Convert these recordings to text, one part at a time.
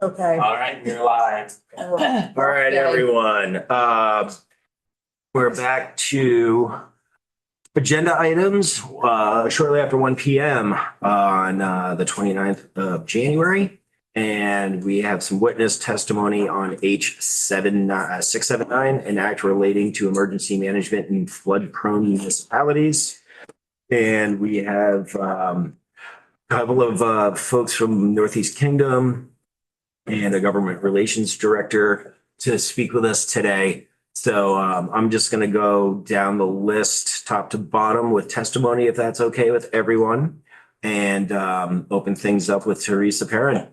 Okay. All right, you're live. Oh, All right, okay. everyone. We're back to agenda items shortly after 1 p.m. on the 29th of January. And we have some witness testimony on H679, an act relating to emergency management in flood-prone municipalities. And we have a couple of folks from Northeast Kingdom and a government relations director to speak with us today. So I'm just going to go down the list top to bottom with testimony, if that's okay with everyone, and open things up with Teresa Perrin.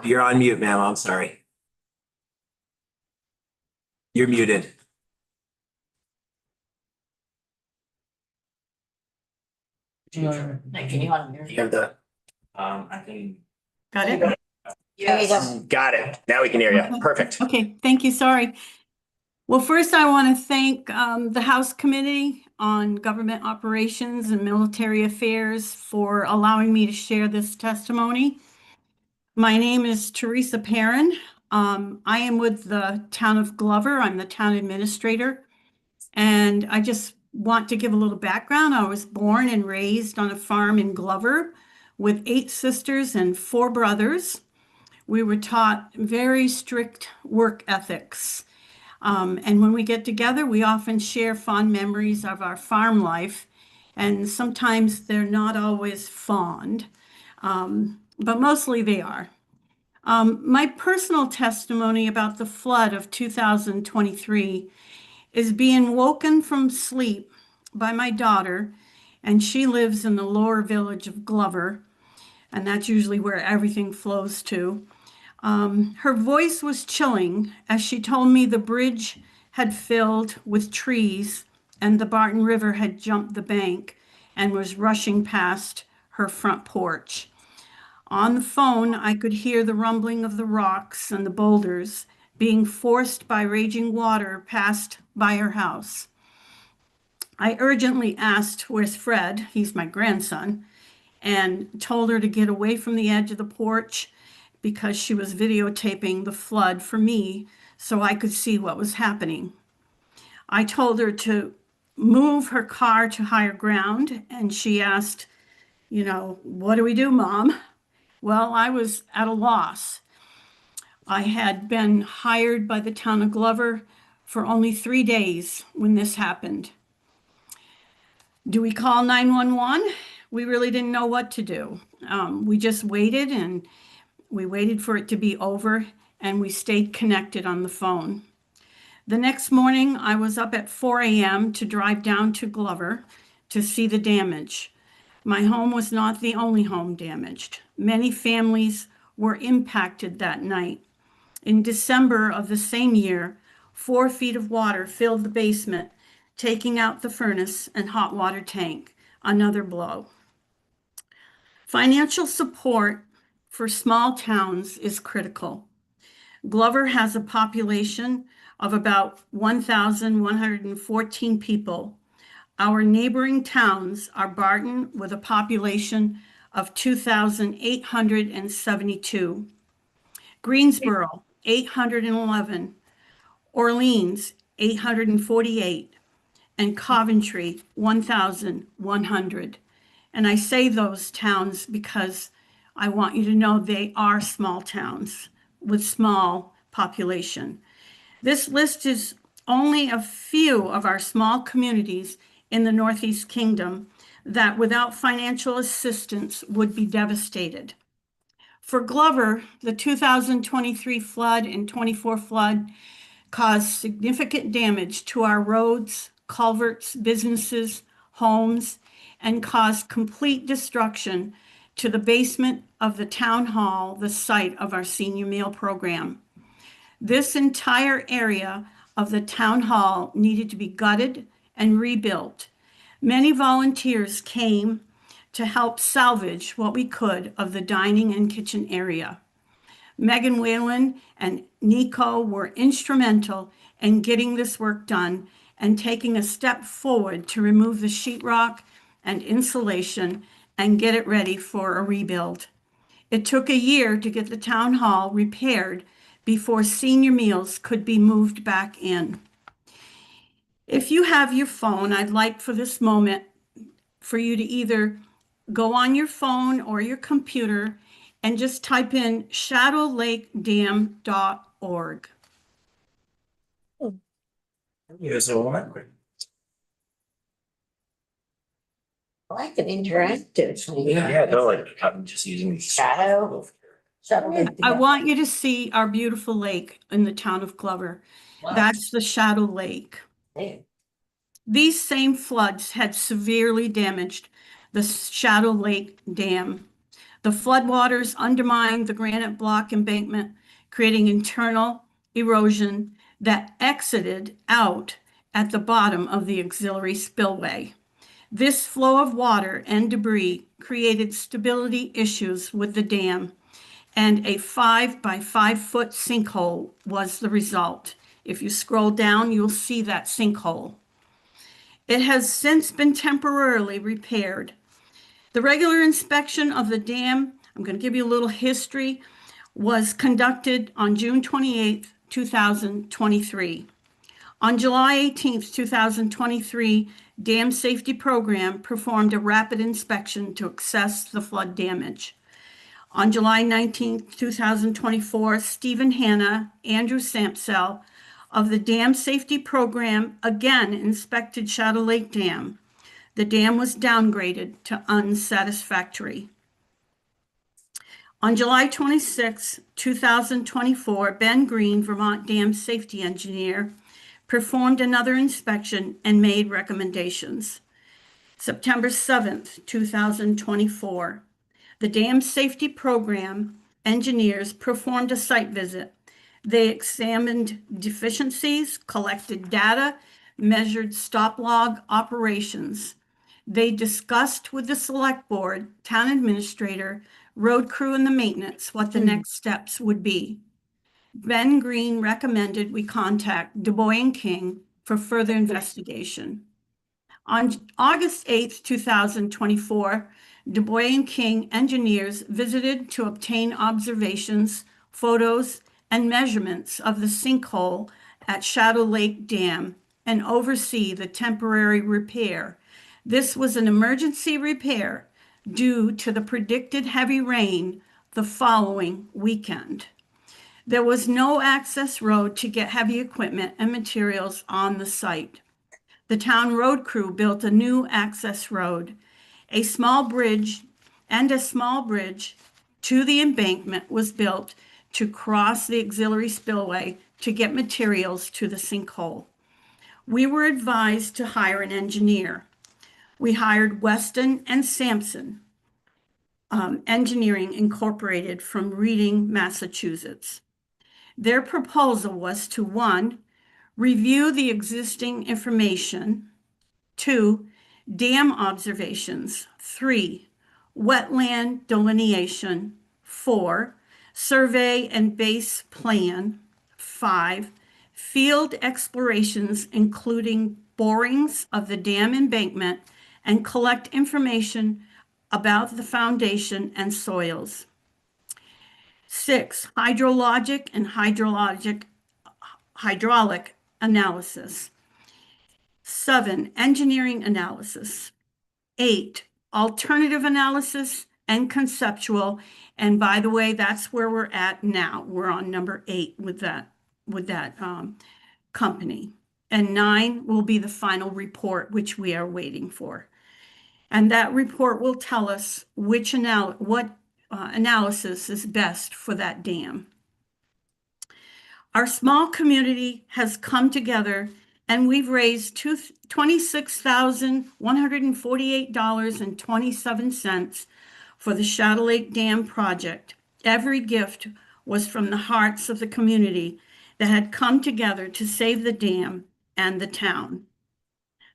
You're on mute, ma'am. I'm sorry. You're muted. Can you unmute? You have the, I can. Got it? Yes. got it. Now we can hear you. Perfect. Okay, thank you, sorry. Well, first I want to thank the House Committee on Government Operations and Military Affairs for allowing me to share this testimony. My name is Teresa Perrin. I am with the town of Glover. I'm the town administrator. And I just want to give a little background. I was born and raised on a farm in Glover with 8 sisters and 4 brothers. We were taught very strict work ethics. And when we get together, we often share fond memories of our farm life. And sometimes they're not always fond, but mostly they are. My personal testimony about the flood of 2023 is being woken from sleep by my daughter, and she lives in the lower village of Glover, and that's usually where everything flows to. Her voice was chilling as she told me the bridge had filled with trees and the Barton River had jumped the bank and was rushing past her front porch. On the phone, I could hear the rumbling of the rocks and the boulders being forced by raging water past by her house. I urgently asked, "Where's Fred?" He's my grandson, and told her to get away from the edge of the porch because she was videotaping the flood for me so I could see what was happening. I told her to move her car to higher ground, and she asked, "What do we do, Mom?" Well, I was at a loss. I had been hired by the town of Glover for only 3 days when this happened. Do we call 911? We really didn't know what to do. We just waited, and we waited for it to be over, and we stayed connected on the phone. The next morning, I was up at 4 a.m. to drive down to Glover to see the damage. My home was not the only home damaged. Many families were impacted that night. In December of the same year, 4 feet of water filled the basement, taking out the furnace and hot water tank. Another blow. Financial support for small towns is critical. Glover has a population of about 1,114 people. Our neighboring towns are Barton with a population of 2,872, Greensboro, 811, Orleans, 848, and Coventry, 1,100. And I say those towns because I want you to know they are small towns with small population. This list is only a few of our small communities in the Northeast Kingdom that without financial assistance would be devastated. For Glover, the 2023 flood and 24 flood caused significant damage to our roads, culverts, businesses, homes, and caused complete destruction to the basement of the town hall, the site of our senior meal program. This entire area of the town hall needed to be gutted and rebuilt. Many volunteers came to help salvage what we could of the dining and kitchen area. Megan Whalen and Nico were instrumental in getting this work done and taking a step forward to remove the sheetrock and insulation and get it ready for a rebuild. It took a year to get the town hall repaired before senior meals could be moved back in. If you have your phone, I'd like for this moment for you to either go on your phone or your computer and just type in shadowlakedam.org. Here's a one. I like an interactive thing. Yeah, no, like I'm just using these. Shadow. I want you to see our beautiful lake in the town of Glover. That's the Shadow Lake. These same floods had severely damaged the Shadow Lake Dam. The floodwaters undermined the granite block embankment, creating internal erosion that exited out at the bottom of the auxiliary spillway. This flow of water and debris created stability issues with the dam, and a 5 by 5 foot sinkhole was the result. If you scroll down, you'll see that sinkhole. It has since been temporarily repaired. The regular inspection of the dam, I'm going to give you a little history, was conducted on June 28th, 2023. On July 18th, 2023, Dam Safety Program performed a rapid inspection to assess the flood damage. On July 19th, 2024, Stephen Hanna, Andrew Sampsell of the Dam Safety Program again inspected Shadow Lake Dam. The dam was downgraded to unsatisfactory. On July 26, 2024, Ben Green, Vermont Dam Safety Engineer, performed another inspection and made recommendations. September 7th, 2024, the Dam Safety Program engineers performed a site visit. They examined deficiencies, collected data, measured stop log operations. They discussed with the select board, town administrator, road crew, and the maintenance what the next steps would be. Ben Green recommended we contact DuBois & King for further investigation. On August 8th, 2024, DuBois & King engineers visited to obtain observations, photos, and measurements of the sinkhole at Shadow Lake Dam and oversee the temporary repair. This was an emergency repair due to the predicted heavy rain the following weekend. There was no access road to get heavy equipment and materials on the site. The town road crew built a new access road, a small bridge to the embankment was built to cross the auxiliary spillway to get materials to the sinkhole. We were advised to hire an engineer. We hired Weston and Sampson Engineering Incorporated from Reading, Massachusetts. Their proposal was to 1, review the existing information, 2, dam observations, 3, wetland delineation, 4, survey and base plan, 5, field explorations including borings of the dam embankment and collect information about the foundation and soils. 6, hydrologic and hydraulic analysis. 7, engineering analysis. 8, alternative analysis and conceptual. And by the way, that's where we're at now. We're on number 8 with that company. And 9 will be the final report, which we are waiting for. And that report will tell us what analysis is best for that dam. Our small community has come together and we've raised $26,148.27 for the Shadow Lake Dam project. Every gift was from the hearts of the community that had come together to save the dam and the town.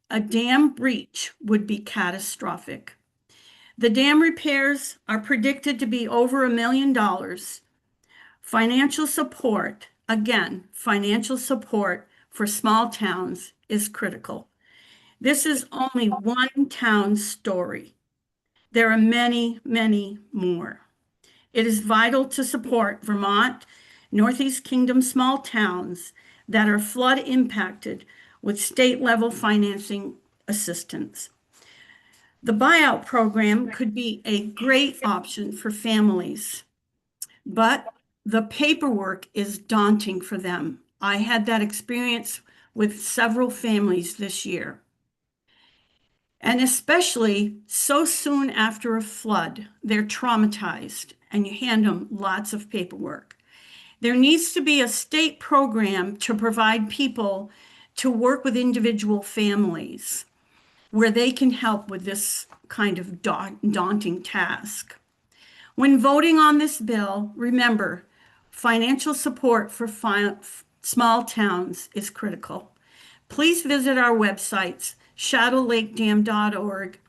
A dam breach would be catastrophic. The dam repairs are predicted to be over $1 million. Financial support, again, financial support for small towns is critical. This is only one town's story. There are many, many more. It is vital to support Vermont, Northeast Kingdom small towns that are flood impacted with state level financing assistance. The buyout program could be a great option for families, but the paperwork is daunting for them. I had that experience with several families this year. And especially so soon after a flood, they're traumatized and you hand them lots of paperwork. There needs to be a state program to provide people to work with individual families where they can help with this kind of daunting task. When voting on this bill, remember, financial support for small towns is critical. Please visit our websites, shadowlakedam.org,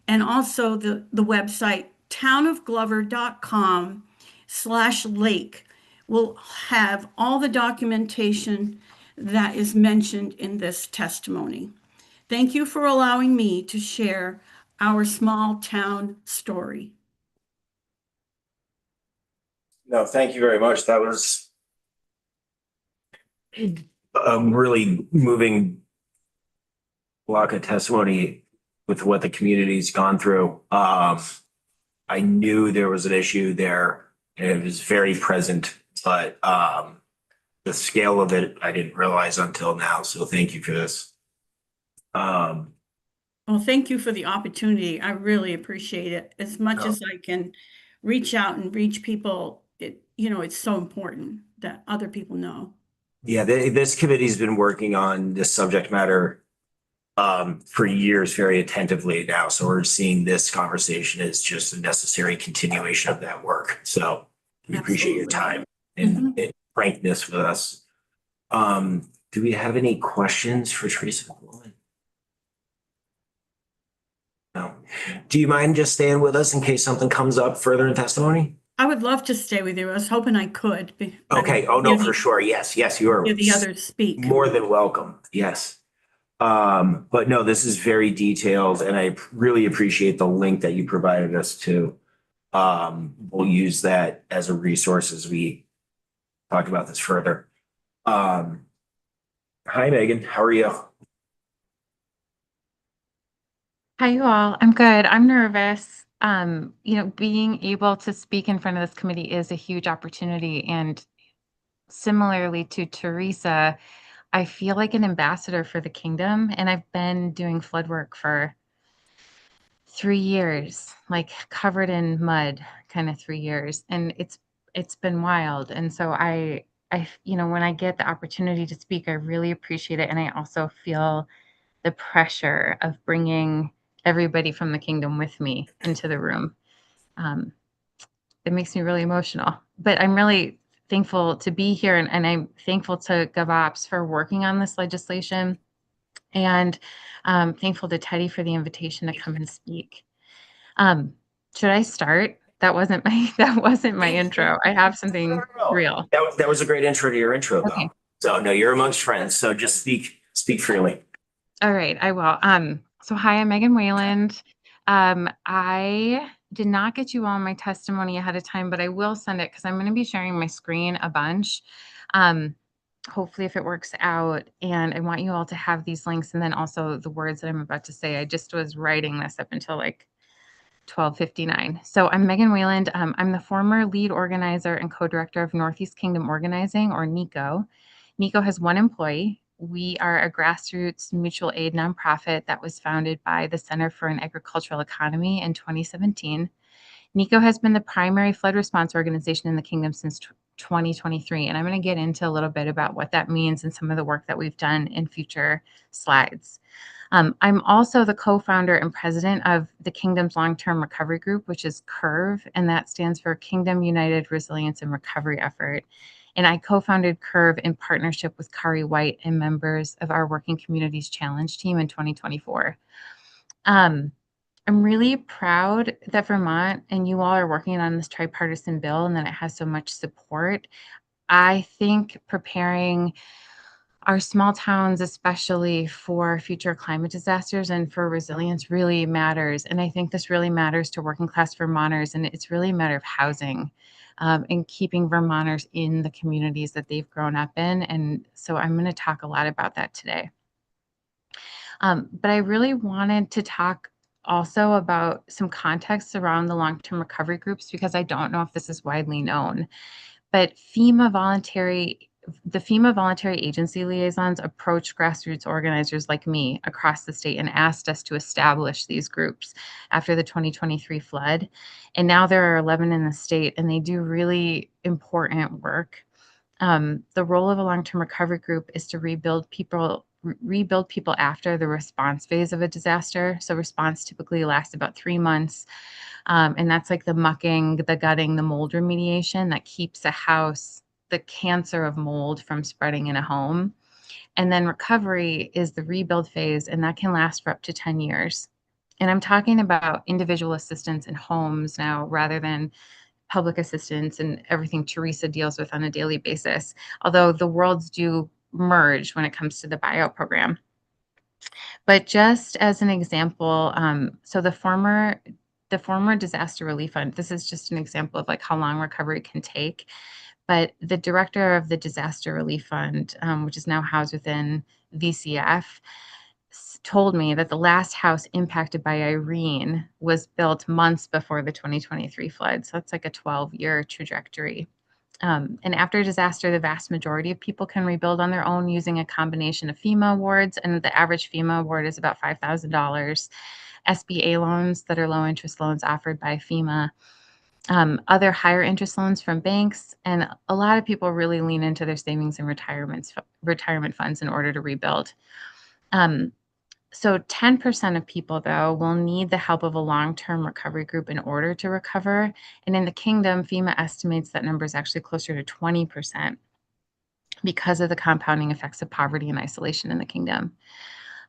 and also the website townofglover.com/lake will have all the documentation that is mentioned in this testimony. Thank you for allowing me to share our small town story. No, thank you very much. That was really moving block of testimony with what the community's gone through. I knew there was an issue there and it was very present, but the scale of it, I didn't realize until now. So thank you for this. Well, thank you for the opportunity. I really appreciate it. As much as I can reach out and reach people, it's so important that other people know. Yeah, this committee's been working on this subject matter for years very attentively now. So we're seeing this conversation as just a necessary continuation of that work. So we appreciate your time and frankness with us. Do we have any questions for Teresa? No. Do you mind just staying with us in case something comes up further in testimony? I would love to stay with you. I was hoping I could. Okay. Oh, no, for sure. Yes. Yes, you are. Hear the others speak. More than welcome. Yes. But no, this is very detailed and I really appreciate the link that you provided us to. We'll use that as a resource as we talk about this further. Hi, Megan. How are you? Hi, you all. I'm good. I'm nervous. Being able to speak in front of this committee is a huge opportunity. And similarly to Teresa, I feel like an ambassador for the kingdom. And I've been doing flood work for 3 years, like covered in mud, kind of 3 years. And it's been wild. And so when I get the opportunity to speak, I really appreciate it. And I also feel the pressure of bringing everybody from the kingdom with me into the room. It makes me really emotional, but I'm really thankful to be here. And I'm thankful to GovOps for working on this legislation and thankful to Teddy for the invitation to come and speak. Should I start? That wasn't my intro. I have something real. That was a great intro to your intro though. Okay. So no, you're amongst friends. So just speak freely. All right, I will. So hi, I'm Megan Wayland. I did not get you all my testimony ahead of time, but I will send it because I'm going to be sharing my screen a bunch. Hopefully if it works out, and I want you all to have these links and then also the words that I'm about to say. I just was writing this up until like 12:59. So I'm Megan Wayland. I'm the former lead organizer and co-director of Northeast Kingdom Organizing, or NECO. NECO has one employee. We are a grassroots mutual aid nonprofit that was founded by the Center for an Agricultural Economy in 2017. NECO has been the primary flood response organization in the kingdom since 2023, and I'm going to get into a little bit about what that means and some of the work that we've done in future slides. I'm also the co-founder and president of the Kingdom's Long-Term Recovery Group, which is CURV, and that stands for Kingdom United Resilience and Recovery Effort. And I co-founded CURV in partnership with Kari White and members of our Working Communities Challenge team in 2024. I'm really proud that Vermont and you all are working on this tripartisan bill and that it has so much support. I think preparing our small towns, especially for future climate disasters and for resilience, really matters. And I think this really matters to working class Vermonters, and it's really a matter of housing and keeping Vermonters in the communities that they've grown up in. And so I'm going to talk a lot about that today. But I really wanted to talk also about some context around the long-term recovery groups, because I don't know if this is widely known. But the FEMA voluntary agency liaisons approached grassroots organizers like me across the state and asked us to establish these groups after the 2023 flood. And now there are 11 in the state, and they do really important work. The role of a long-term recovery group is to rebuild people after the response phase of a disaster. So response typically lasts about 3 months. And that's like the mucking, the gutting, the mold remediation that keeps a house, the cancer of mold, from spreading in a home. And then recovery is the rebuild phase, and that can last for up to 10 years. And I'm talking about individual assistance in homes now rather than public assistance and everything Teresa deals with on a daily basis, although the worlds do merge when it comes to the buyout program. But just as an example, so the former disaster relief fund, this is just an example of like how long recovery can take. But the director of the disaster relief fund, which is now housed within VCF, told me that the last house impacted by Irene was built months before the 2023 flood. So that's like a 12-year trajectory. And after a disaster, the vast majority of people can rebuild on their own using a combination of FEMA awards, and the average FEMA award is about $5,000. SBA loans that are low interest loans offered by FEMA, other higher interest loans from banks, and a lot of people really lean into their savings and retirement funds in order to rebuild. So 10% of people, though, will need the help of a long-term recovery group in order to recover. And in the kingdom, FEMA estimates that number is actually closer to 20% because of the compounding effects of poverty and isolation in the kingdom.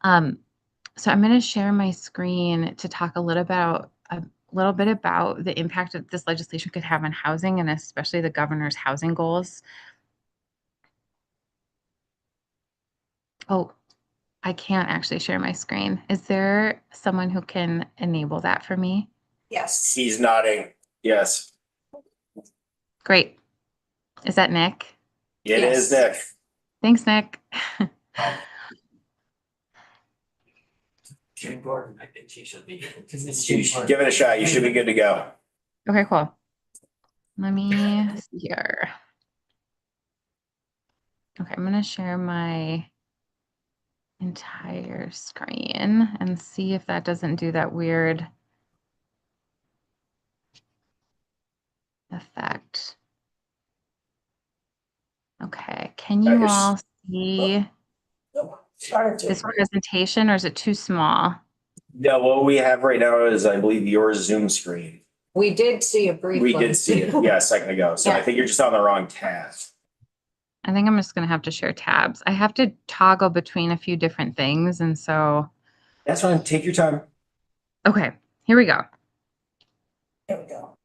So I'm going to share my screen to talk a little bit about the impact that this legislation could have on housing, and especially the governor's housing goals. Oh, I can't actually share my screen. Is there someone who can enable that for me? Yes. He's nodding. Yes. Great. Is that Nick? It Yes. is Nick. Thanks, Nick. Jane Gordon, I think she should be. You should give it a shot. You should be good to go. Okay, cool. Let me see here. Okay, I'm going to share my entire screen and see if that doesn't do that weird effect. Okay, can you all see this presentation, or is it too small? No, what we have right now is, I believe, your Zoom screen. We did see a brief. We one. did see it, yeah, a second ago. So I Yeah. think you're just on the wrong tab. I think I'm just going to have to share tabs. I have to toggle between a few different things. And so, That's fine. Take your time. okay, here we go. There we go.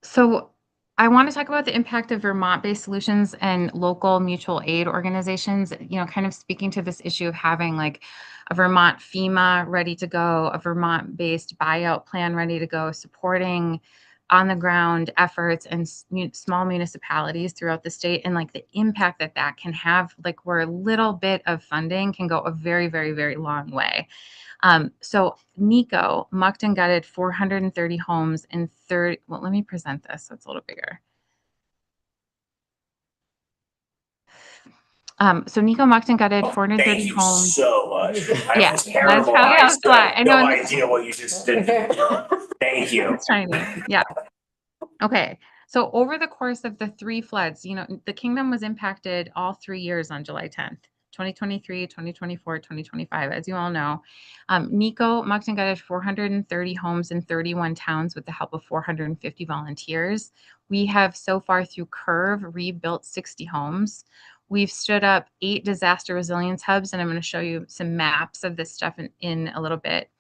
So I want to talk about the impact of Vermont-based solutions and local mutual aid organizations, kind of speaking to this issue of having like a Vermont FEMA ready to go, a Vermont-based buyout plan ready to go, supporting on the ground efforts and small municipalities throughout the state, and like the impact that that can have, like where a little bit of funding can go a very, very, very long way. So NECO mucked and gutted 430 homes in well, let me present this so it's a little bigger. So NECO mucked and gutted 430 Thank you homes. so much. I Yeah, have terrible that's probably eyes. a lot. I know, No and this- idea what you just did. Thank you. It's tiny. Yeah. Okay. So over the course of the 3 floods, the kingdom was impacted all 3 years on July 10th, 2023, 2024, 2025. As you all know, NECO mucked and gutted 430 homes in 31 towns with the help of 450 volunteers. We have so far through CURV rebuilt 60 homes. We've stood up 8 disaster resilience hubs, and I'm going to show you some maps of this stuff in a little bit.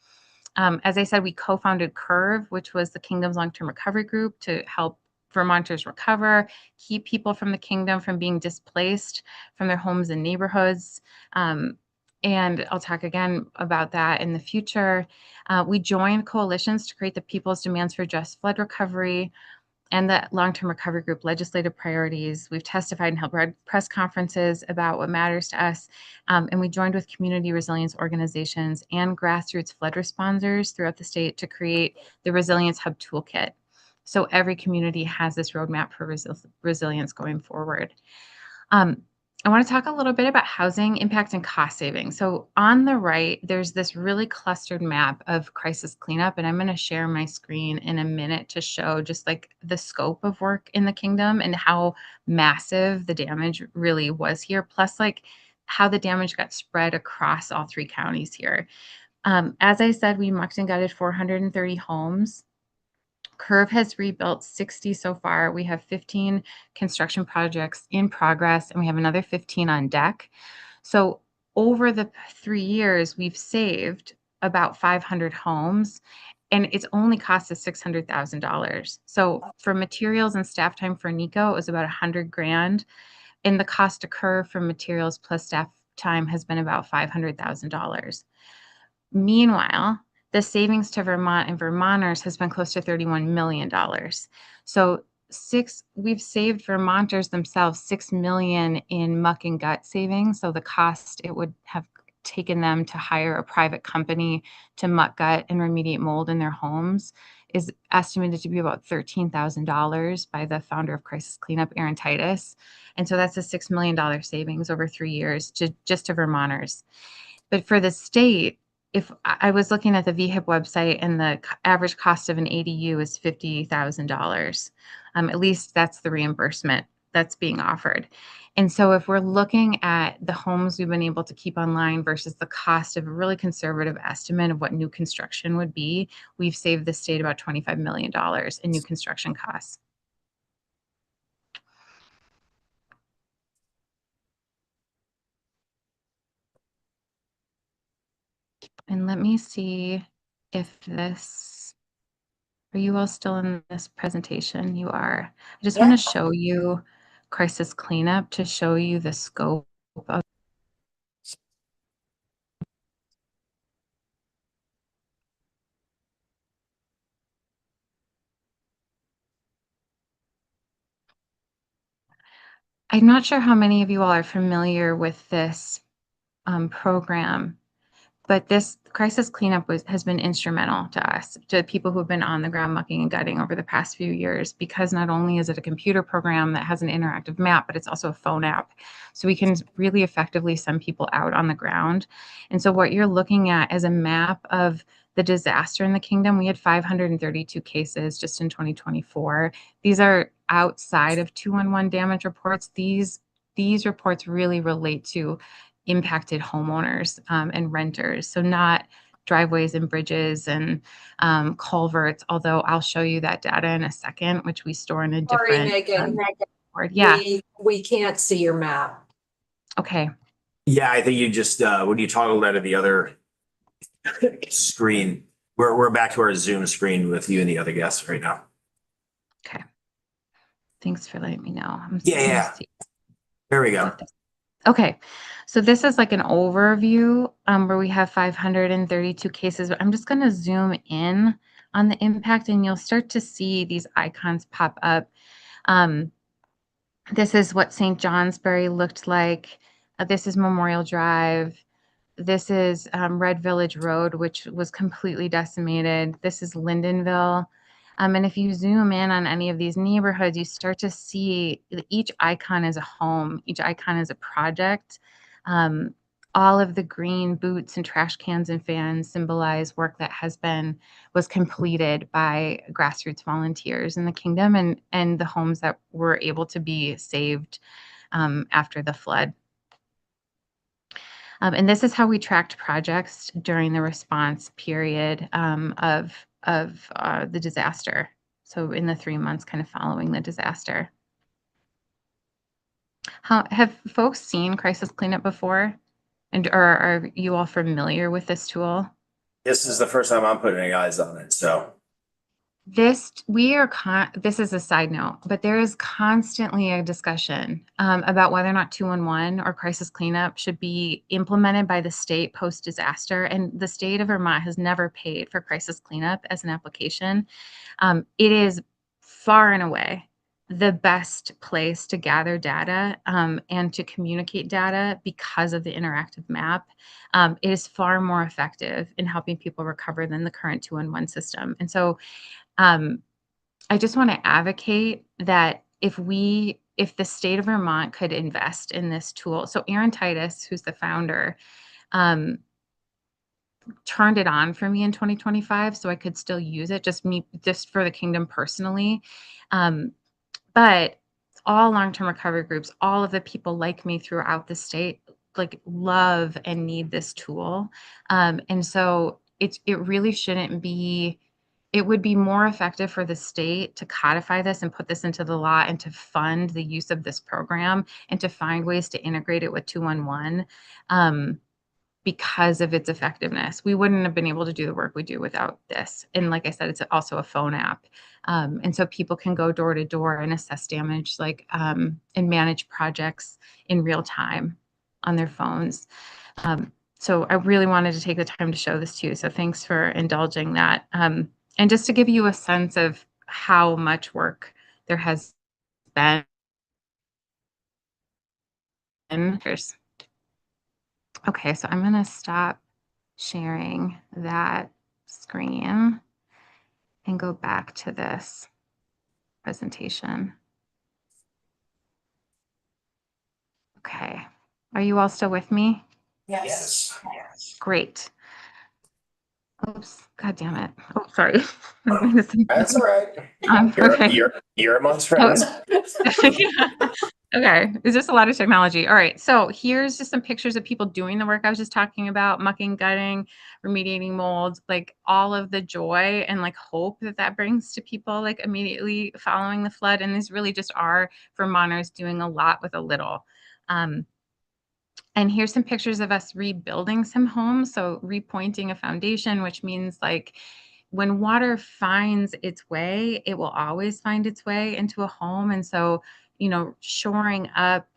As I said, we co-founded CURV, which was the Kingdom's long-term recovery group, to help Vermonters recover, keep people from the kingdom from being displaced from their homes and neighborhoods. And I'll talk again about that in the future. We joined coalitions to create the People's Demands for Just Flood Recovery and the Long-Term Recovery Group legislative priorities. We've testified and held press conferences about what matters to us. And we joined with community resilience organizations and grassroots flood responders throughout the state to create the Resilience Hub Toolkit. So every community has this roadmap for resilience going forward. I want to talk a little bit about housing impact and cost saving. So on the right, there's this really clustered map of crisis cleanup, and I'm going to share my screen in a minute to show just like the scope of work in the kingdom and how massive the damage really was here, plus like how the damage got spread across all 3 counties here. As I said, we mucked and gutted 430 homes. Curve has rebuilt 60 so far. We have 15 construction projects in progress, and we have another 15 on deck. So over the 3 years, we've saved about 500 homes, and it's only cost us $600,000. So for materials and staff time for NECO, it was about $100,000, and the cost to Curve for materials plus staff time has been about $500,000. Meanwhile, the savings to Vermont and Vermonters has been close to $31 million. So we've saved Vermonters themselves $6 million in muck and gut savings. So the cost it would have taken them to hire a private company to muck, gut, and remediate mold in their homes is estimated to be about $13,000 by the founder of Crisis Cleanup, Aaron Titus. And so that's a $6 million savings over 3 years just to Vermonters. But for the state, if I was looking at the VHIP website and the average cost of an ADU is $50,000, at least that's the reimbursement that's being offered. And so if we're looking at the homes we've been able to keep online versus the cost of a really conservative estimate of what new construction would be, we've saved the state about $25 million in new construction costs. And let me see if are you all still in this presentation? You are. I just want to show you crisis cleanup to show you the scope of. I'm not sure how many of you all are familiar with this program, but this crisis cleanup has been instrumental to us, to people who have been on the ground mucking and gutting over the past few years, because not only is it a computer program that has an interactive map, but it's also a phone app. So we can really effectively send people out on the ground. And so what you're looking at is a map of the disaster in the kingdom. We had 532 cases just in 2024. These are outside of 211 damage reports. These reports really relate to impacted homeowners and renters. So not driveways and bridges and culverts, although I'll show you that data in a second, which we store in a different board. Yeah. We can't see your map. Okay. Yeah, I think you just, when you toggle that to the other screen, we're back to our Zoom screen with you and the other guests right now. Okay. Thanks for letting me know. Yeah. There we go. Okay, so this is like an overview where we have 532 cases, but I'm just going to zoom in on the impact and you'll start to see these icons pop up. This is what St. Johnsbury looked like. This is Memorial Drive. This is Red Village Road, which was completely decimated. This is Lindenville. And if you zoom in on any of these neighborhoods, you start to see each icon is a home, each icon is a project. All of the green boots and trash cans and fans symbolize work that was completed by grassroots volunteers in the kingdom and the homes that were able to be saved after the flood. And this is how we tracked projects during the response period of the disaster. So in the 3 months kind of following the disaster. Have folks seen Crisis Cleanup before? Or are you all familiar with this tool? This is the first time I'm putting eyes on it, so. This is a side note, but there is constantly a discussion about whether or not 211 or crisis cleanup should be implemented by the state post disaster. And the state of Vermont has never paid for crisis cleanup as an application. It is far and away the best place to gather data and to communicate data because of the interactive map. It is far more effective in helping people recover than the current 211 system. And so I just want to advocate that if the state of Vermont could invest in this tool. So Aaron Titus, who's the founder, turned it on for me in 2025 so I could still use it, just for the kingdom personally. But all long-term recovery groups, all of the people like me throughout the state, like love and need this tool. And so it really shouldn't be. It would be more effective for the state to codify this and put this into the law and to fund the use of this program and to find ways to integrate it with 211 because of its effectiveness. We wouldn't have been able to do the work we do without this. And like I said, it's also a phone app. And so people can go door to door and assess damage, and manage projects in real time on their phones. So I really wanted to take the time to show this to you. So thanks for indulging that. And just to give you a sense of how much work there has been. Okay, so I'm going to stop sharing that screen and go back to this presentation. Okay, are you all still with me? Yes. Great. Oops, God damn it. Oh, sorry. That's all right. Okay. You're amongst friends. Yeah. Okay, it's just a lot of technology. All right, so here's just some pictures of people doing the work I was just talking about: mucking, gutting, remediating molds, like all of the joy and like hope that brings to people like immediately following the flood. And these really just are Vermonters doing a lot with a little. And here's some pictures of us rebuilding some homes. So repointing a foundation, which means like when water finds its way, it will always find its way into a home. And so, shoring up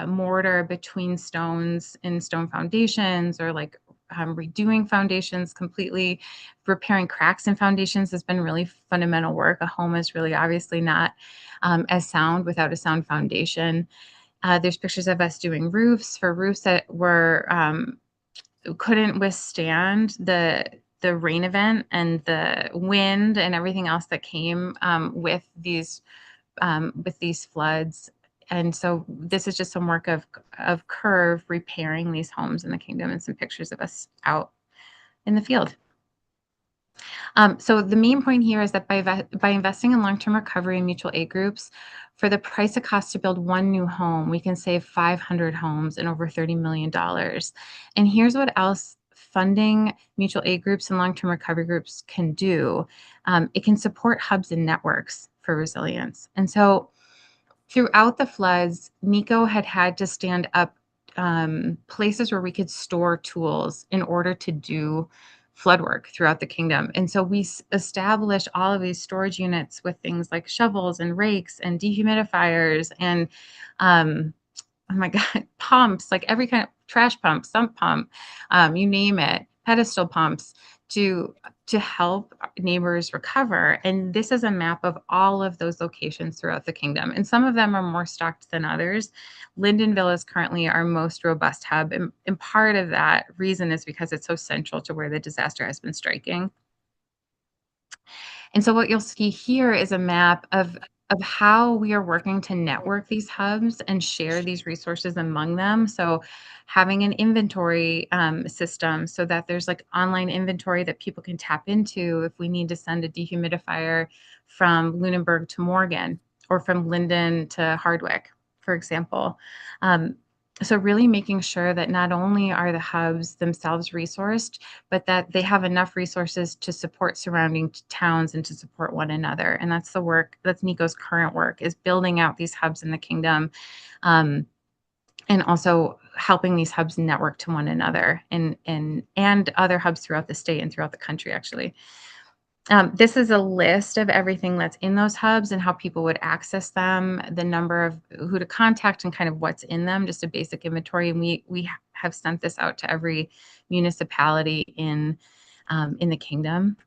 mortar between stones in stone foundations, or like redoing foundations completely, repairing cracks in foundations has been really fundamental work. A home is really obviously not as sound without a sound foundation. There's pictures of us doing roofs that were couldn't withstand the rain event and the wind and everything else that came with these floods. And so this is just some work of Curve repairing these homes in the kingdom, and some pictures of us out in the field. So the main point here is that by investing in long-term recovery and mutual aid groups, for the price it costs to build one new home, we can save 500 homes and over $30 million. And here's what else funding mutual aid groups and long-term recovery groups can do. It can support hubs and networks for resilience. And so throughout the floods, NECO had to stand up places where we could store tools in order to do flood work throughout the kingdom. And so we established all of these storage units with things like shovels and rakes and dehumidifiers and, oh my God, pumps, like every kind of trash pump, sump pump, you name it, pedestal pumps to help neighbors recover. And this is a map of all of those locations throughout the kingdom. And some of them are more stocked than others. Lyndonville is currently our most robust hub. And part of that reason is because it's so central to where the disaster has been striking. And so what you'll see here is a map of how we are working to network these hubs and share these resources among them. So having an inventory system so that there's like online inventory that people can tap into if we need to send a dehumidifier from Lunenburg to Morgan or from Linden to Hardwick, for example. So really making sure that not only are the hubs themselves resourced, but that they have enough resources to support surrounding towns and to support one another. And that's the work, that's NECO's current work, is building out these hubs in the kingdom, and also helping these hubs network to one another and other hubs throughout the state and throughout the country, actually. This is a list of everything that's in those hubs and how people would access them, the number of who to contact and kind of what's in them, just a basic inventory. And we have sent this out to every municipality in the kingdom.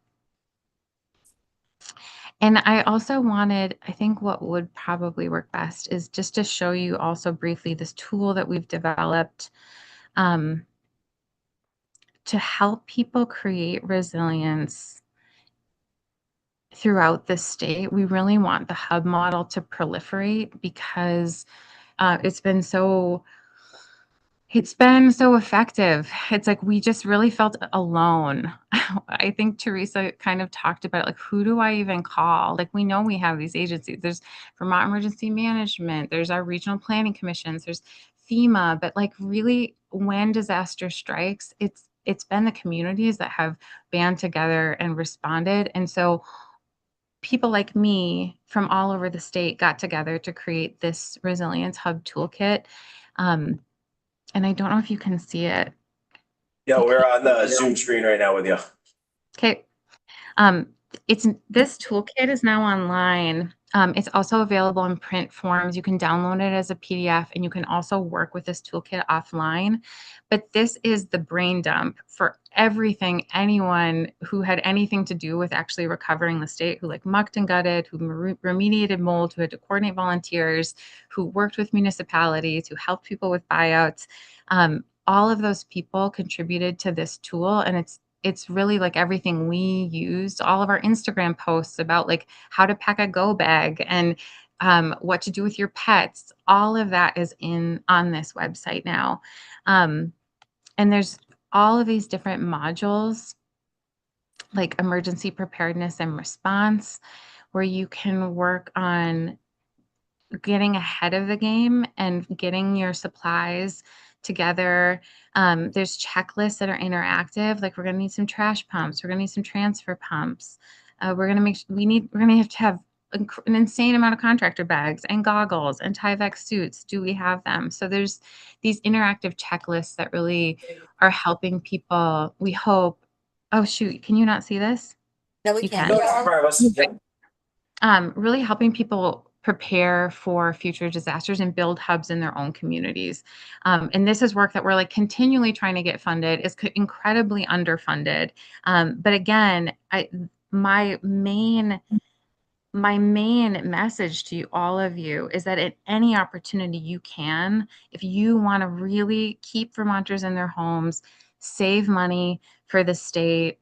And I also wanted, I think what would probably work best is just to show you also briefly this tool that we've developed to help people create resilience throughout the state. We really want the hub model to proliferate because it's been so effective. It's like we just really felt alone. I think Teresa kind of talked about like, who do I even call? Like, we know we have these agencies. There's Vermont Emergency Management, there's our regional planning commissions, there's FEMA, but like really when disaster strikes, it's been the communities that have band together and responded. And so people like me from all over the state got together to create this Resilience Hub toolkit. And I don't know if you can see it. Yeah, we're on the Zoom screen right now with you. Okay. This toolkit is now online. It's also available in print forms. You can download it as a PDF, and you can also work with this toolkit offline. But this is the brain dump for everything anyone who had anything to do with actually recovering the state, who like mucked and gutted, who remediated mold, who had to coordinate volunteers, who worked with municipalities, who helped people with buyouts. All of those people contributed to this tool, and it's really like everything we used, all of our Instagram posts about like how to pack a go bag and what to do with your pets. All of that is on this website now. And there's all of these different modules like emergency preparedness and response, where you can work on getting ahead of the game and getting your supplies together. There's checklists that are interactive. Like, we're going to need some trash pumps. We're going to need some transfer pumps. We're going to have to have an insane amount of contractor bags and goggles and Tyvek suits. Do we have them? So there's these interactive checklists that really are helping people. We hope. Oh shoot! Can you not see this? No, we You can't. can. No, it's in front of us. Yeah. Really helping people prepare for future disasters and build hubs in their own communities. And this is work that we're like continually trying to get funded. It's incredibly underfunded. But again, my main message to all of you is that at any opportunity you can, if you want to really keep Vermonters in their homes, save money for the state,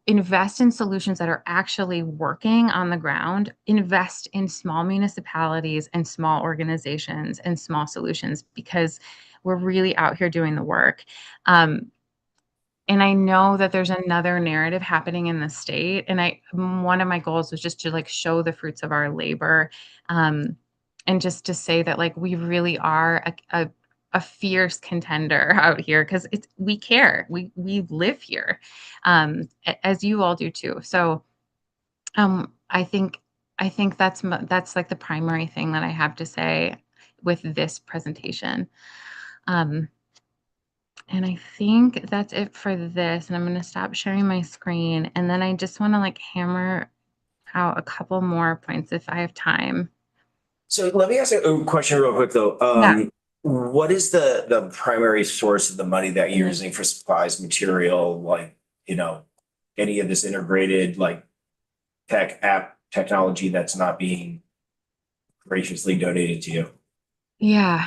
invest in solutions that are actually working on the ground, invest in small municipalities and small organizations and small solutions, because we're really out here doing the work. And I know that there's another narrative happening in the state. And one of my goals was just to like show the fruits of our labor. And just to say that like we really are a fierce contender out here, because we care. We live here, as you all do too. So I think that's like the primary thing that I have to say with this presentation. And I think that's it for this. And I'm going to stop sharing my screen. And then I just want to like hammer out a couple more points if I have time. So let me ask a question real quick though. Yeah. What is the primary source of the money that you're using for supplies, material, like, any of this integrated like app technology that's not being graciously donated to you? Yeah.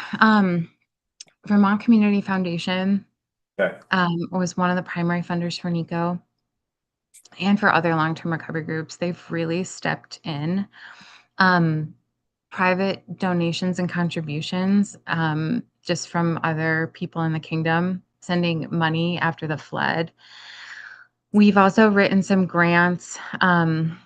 Vermont Community Foundation Okay. was one of the primary funders for NECO and for other long-term recovery groups. They've really stepped in. Private donations and contributions, just from other people in the kingdom, sending money after the flood. We've also written some grants in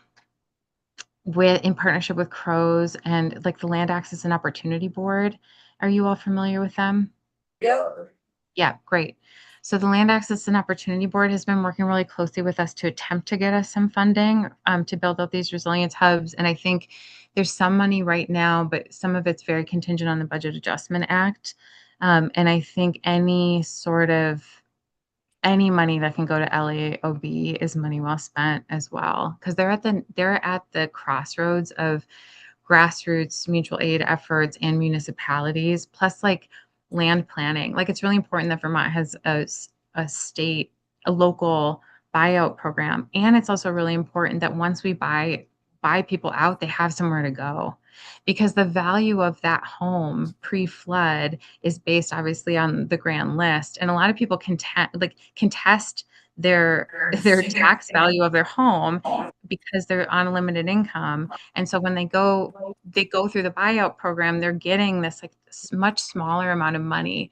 partnership with CROWS and like the Land Access and Opportunity Board. Are you all familiar with them? Yeah. Yeah, great. So the Land Access and Opportunity Board has been working really closely with us to attempt to get us some funding to build out these resilience hubs. And I think there's some money right now, but some of it's very contingent on the Budget Adjustment Act. And I think any sort of any money that can go to LAOB is money well spent as well, because they're at the crossroads of grassroots mutual aid efforts and municipalities, plus like land planning. Like it's really important that Vermont has a local buyout program, and it's also really important that once we buy people out, they have somewhere to go, because the value of that home pre-flood is based obviously on the grand list, and a lot of people contest their tax value of their home because they're on limited income. And so when they go through the buyout program, they're getting this like much smaller amount of money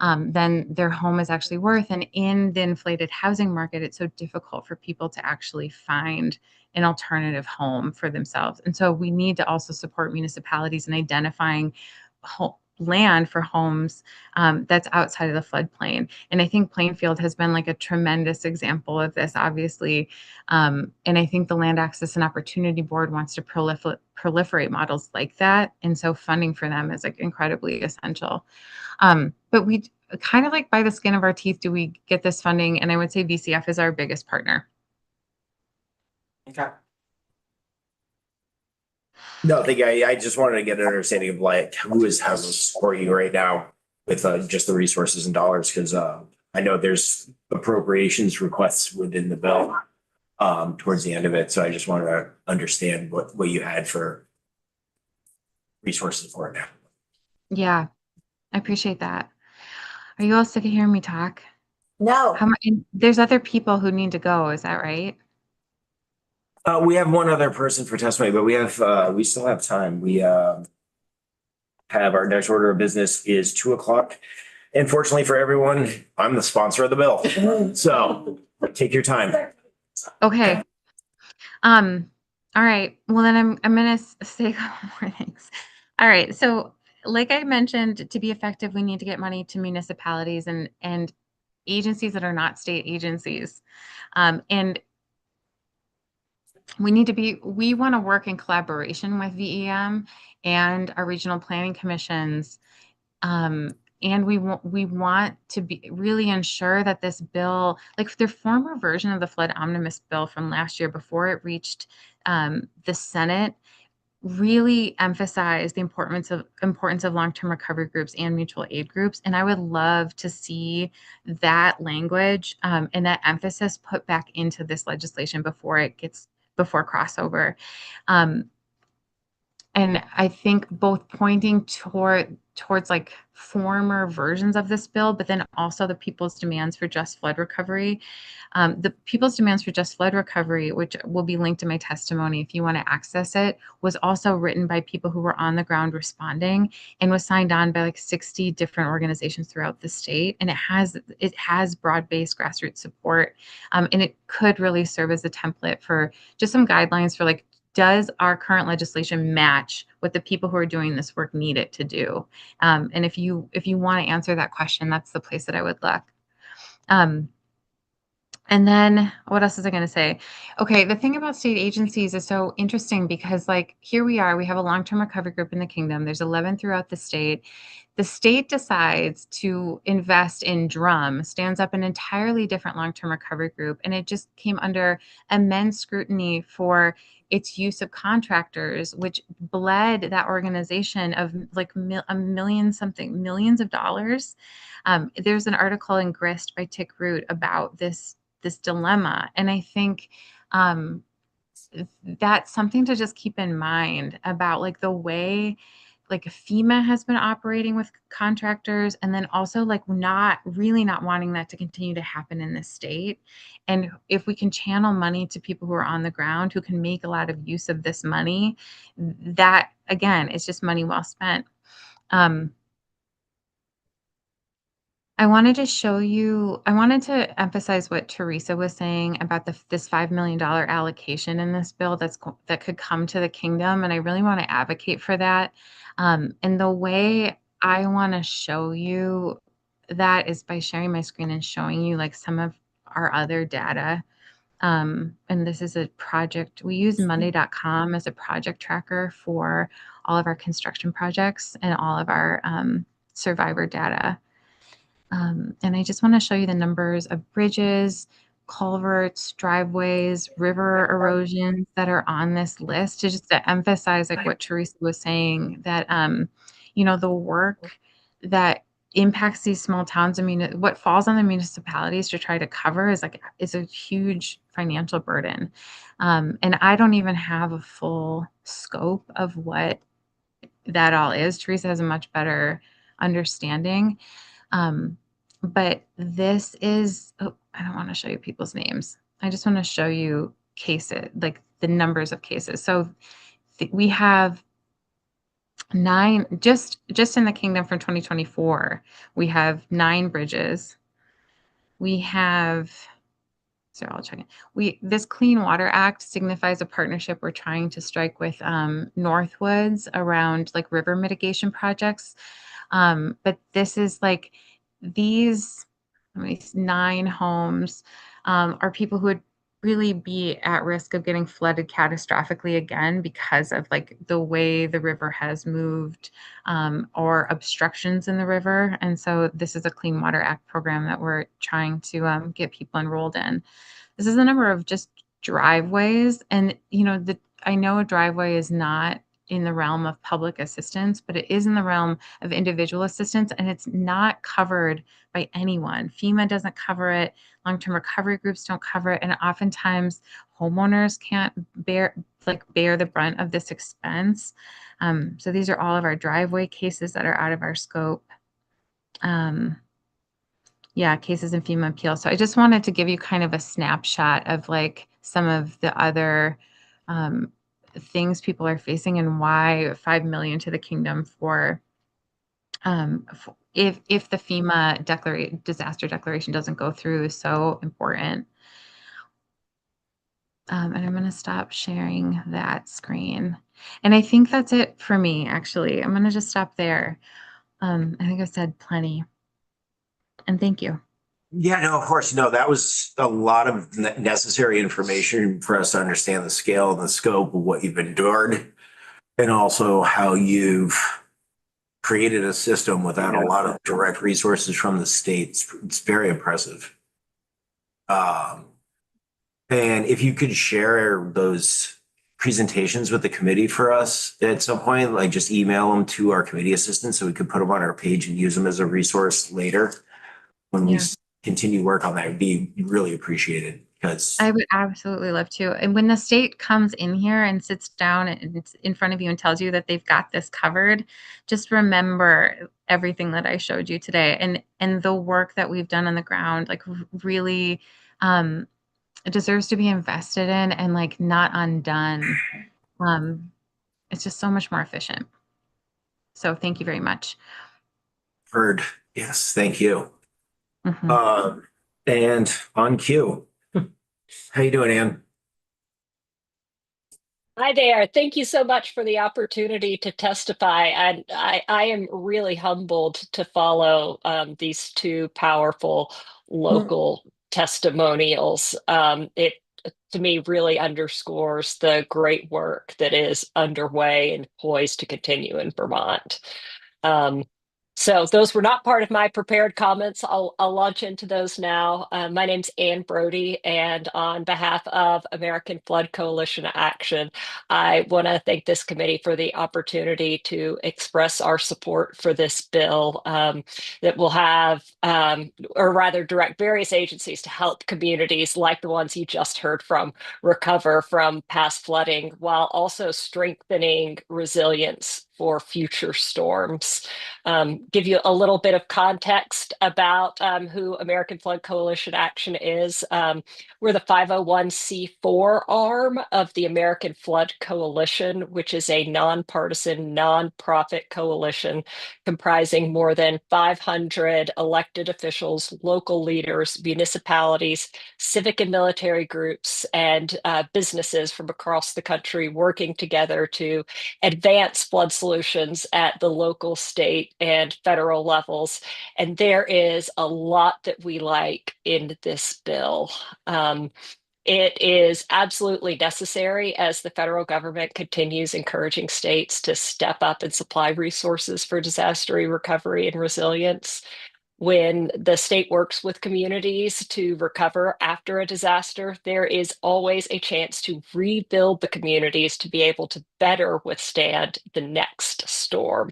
than their home is actually worth. And in the inflated housing market, it's so difficult for people to actually find an alternative home for themselves. And so we need to also support municipalities in identifying land for homes that's outside of the floodplain. And I think Plainfield has been like a tremendous example of this, obviously. And I think the Land Access and Opportunity Board wants to proliferate models like that. And so funding for them is like incredibly essential. But we kind of like by the skin of our teeth do we get this funding. And I would say VCF is our biggest partner. Okay. No, I just wanted to get an understanding of like who is supporting you right now with just the resources and dollars, because I know there's appropriations requests within the bill towards the end of it. So I just wanted to understand what you had for resources for it now. Yeah, I appreciate that. Are you all sick of hearing me talk? No, There's other people who need to go. Is that right? We have one other person for testimony, but we still have time. We have our next order of business is 2:00. And fortunately for everyone, I'm the sponsor of the bill. So take your time. Okay. All right. Well, then I'm gonna say a couple more things. All right. So, like I mentioned, to be effective, we need to get money to municipalities and agencies that are not state agencies, and we want to work in collaboration with VEM and our regional planning commissions. And we want to be really ensure that this bill, like the former version of the flood omnibus bill from last year before it reached the Senate, really emphasized the importance of long-term recovery groups and mutual aid groups. And I would love to see that language and that emphasis put back into this legislation before crossover. And I think both pointing towards like former versions of this bill, but then also the People's Demands for Just Flood Recovery. The People's Demands for Just Flood Recovery, which will be linked in my testimony if you want to access it, was also written by people who were on the ground responding and was signed on by like 60 different organizations throughout the state. And it has broad-based grassroots support. And it could really serve as a template for just some guidelines for like, does our current legislation match what the people who are doing this work need it to do? And if you want to answer that question, that's the place that I would look. And then what else is I going to say? Okay, the thing about state agencies is so interesting because like here we have a long-term recovery group in the kingdom. There's 11 throughout the state. The state decides to invest in Drum, stands up an entirely different long-term recovery group, and it just came under immense scrutiny for its use of contractors, which bled that organization of like millions of dollars. There's an article in Grist by Tick Root about this dilemma. And I think that's something to just keep in mind about like the way like FEMA has been operating with contractors, and then also like not wanting that to continue to happen in this state. And if we can channel money to people who are on the ground who can make a lot of use of this money, that again is just money well spent. I wanted to emphasize what Teresa was saying about this $5 million allocation in this bill that could come to the kingdom. And I really want to advocate for that. And the way I want to show you that is by sharing my screen and showing you like some of our other data. And this is a project. We use Monday.com as a project tracker for all of our construction projects and all of our survivor data. And I just want to show you the numbers of bridges, culverts, driveways, river erosions that are on this list to just to emphasize like what Teresa was saying, that the work that impacts these small towns. I mean, what falls on the municipalities to try to cover is a huge financial burden. And I don't even have a full scope of what that all is. Teresa has a much better understanding. Um, but this is, oh, I don't want to show you people's names. I just want to show you cases, like the numbers of cases. So we have 9, just in the kingdom from 2024, we have 9 bridges. We have, so I'll check it. This Clean Water Act signifies a partnership we're trying to strike with Northwoods around like river mitigation projects. But this is like these 9 homes are people who would really be at risk of getting flooded catastrophically again because of like the way the river has moved or obstructions in the river. And so this is a Clean Water Act program that we're trying to get people enrolled in. This is the number of just driveways. And, I know a driveway is not in the realm of public assistance, but it is in the realm of individual assistance, and it's not covered by anyone. FEMA doesn't cover it. Long-term recovery groups don't cover it. And oftentimes homeowners can't bear the brunt of this expense. So these are all of our driveway cases that are out of our scope. Cases in FEMA appeal. So I just wanted to give you kind of a snapshot of like some of the other things people are facing and why $5 million to the kingdom for if the FEMA disaster declaration doesn't go through is so important. And I'm going to stop sharing that screen. And I think that's it for me, actually. I'm going to just stop there. I think I've said plenty. And thank you. Yeah, no, of course. No, that was a lot of necessary information for us to understand the scale and the scope of what you've endured, and also how you've created a system without a lot of direct resources from the states. It's very impressive. And if you could share those presentations with the committee for us at some point, like just email them to our committee assistant so we could put them on our page and use them as a resource later when we continue work on that, would be really appreciated, because I would absolutely love to. And when the state comes in here and sits down and it's in front of you and tells you that they've got this covered, just remember everything that I showed you today and the work that we've done on the ground, like really it deserves to be invested in and like not undone. It's just so much more efficient. So thank you very much. heard. Yes, thank you. Mhm. And on cue. How you doing, Ann? Hi there. Thank you so much for the opportunity to testify. And I am really humbled to follow these 2 powerful local testimonials. It to me really underscores the great work that is underway and poised to continue in Vermont. So those were not part of my prepared comments. I'll launch into those now. My name's Ann Brody, and on behalf of American Flood Coalition Action, I want to thank this committee for the opportunity to express our support for this bill that will have, or rather direct various agencies to help communities like the ones you just heard from recover from past flooding, while also strengthening resilience for future storms. Give you a little bit of context about who American Flood Coalition Action is. We're the 501c4 arm of the American Flood Coalition, which is a nonpartisan, nonprofit coalition comprising more than 500 elected officials, local leaders, municipalities, civic and military groups, and businesses from across the country working together to advance flood solutions at the local, state, and federal levels. And there is a lot that we like in this bill. It is absolutely necessary as the federal government continues encouraging states to step up and supply resources for disaster recovery and resilience. When the state works with communities to recover after a disaster, there is always a chance to rebuild the communities to be able to better withstand the next storm.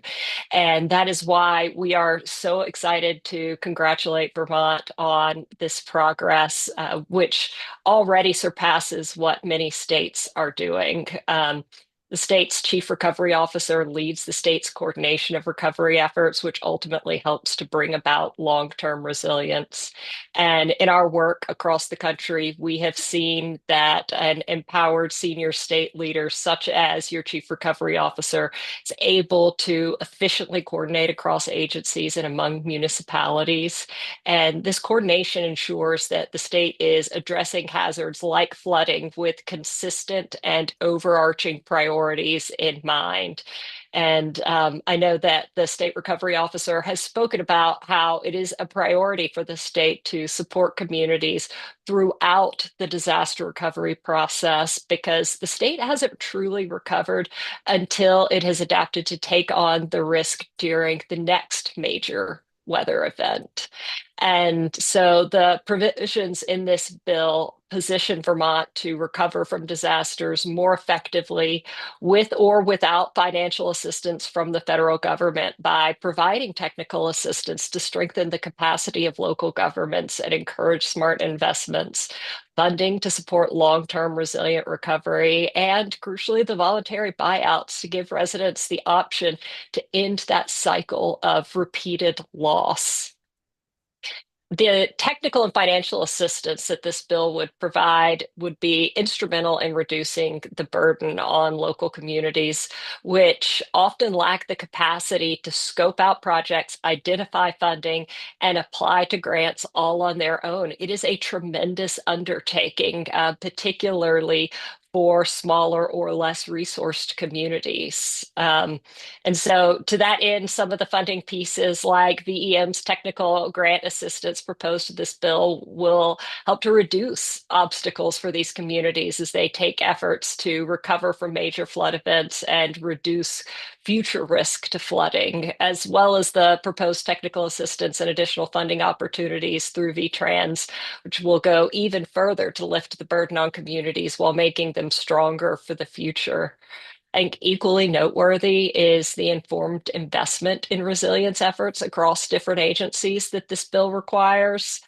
And that is why we are so excited to congratulate Vermont on this progress, which already surpasses what many states are doing. The state's chief recovery officer leads the state's coordination of recovery efforts, which ultimately helps to bring about long-term resilience. And in our work across the country, we have seen that an empowered senior state leader, such as your chief recovery officer, is able to efficiently coordinate across agencies and among municipalities. And this coordination ensures that the state is addressing hazards like flooding with consistent and overarching priorities in mind. And I know that the state recovery officer has spoken about how it is a priority for the state to support communities throughout the disaster recovery process, because the state hasn't truly recovered until it has adapted to take on the risk during the next major weather event. And so the provisions in this bill position Vermont to recover from disasters more effectively with or without financial assistance from the federal government by providing technical assistance to strengthen the capacity of local governments and encourage smart investments, funding to support long-term resilient recovery, and crucially, the voluntary buyouts to give residents the option to end that cycle of repeated loss. The technical and financial assistance that this bill would provide would be instrumental in reducing the burden on local communities, which often lack the capacity to scope out projects, identify funding, and apply to grants all on their own. It is a tremendous undertaking, particularly for smaller or less resourced communities. And so to that end, some of the funding pieces like VEM's technical grant assistance proposed to this bill will help to reduce obstacles for these communities as they take efforts to recover from major flood events and reduce future risk to flooding, as well as the proposed technical assistance and additional funding opportunities through VTrans, which will go even further to lift the burden on communities while making them stronger for the future. I think equally noteworthy is the informed investment in resilience efforts across different agencies that this bill requires.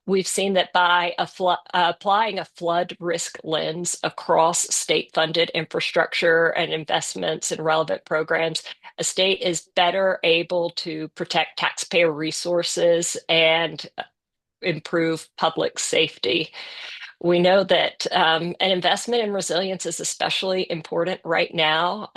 We've seen that by applying a flood risk lens across state-funded infrastructure and investments in relevant programs, a state is better able to protect taxpayer resources and improve public safety. We know that an investment in resilience is especially important right now.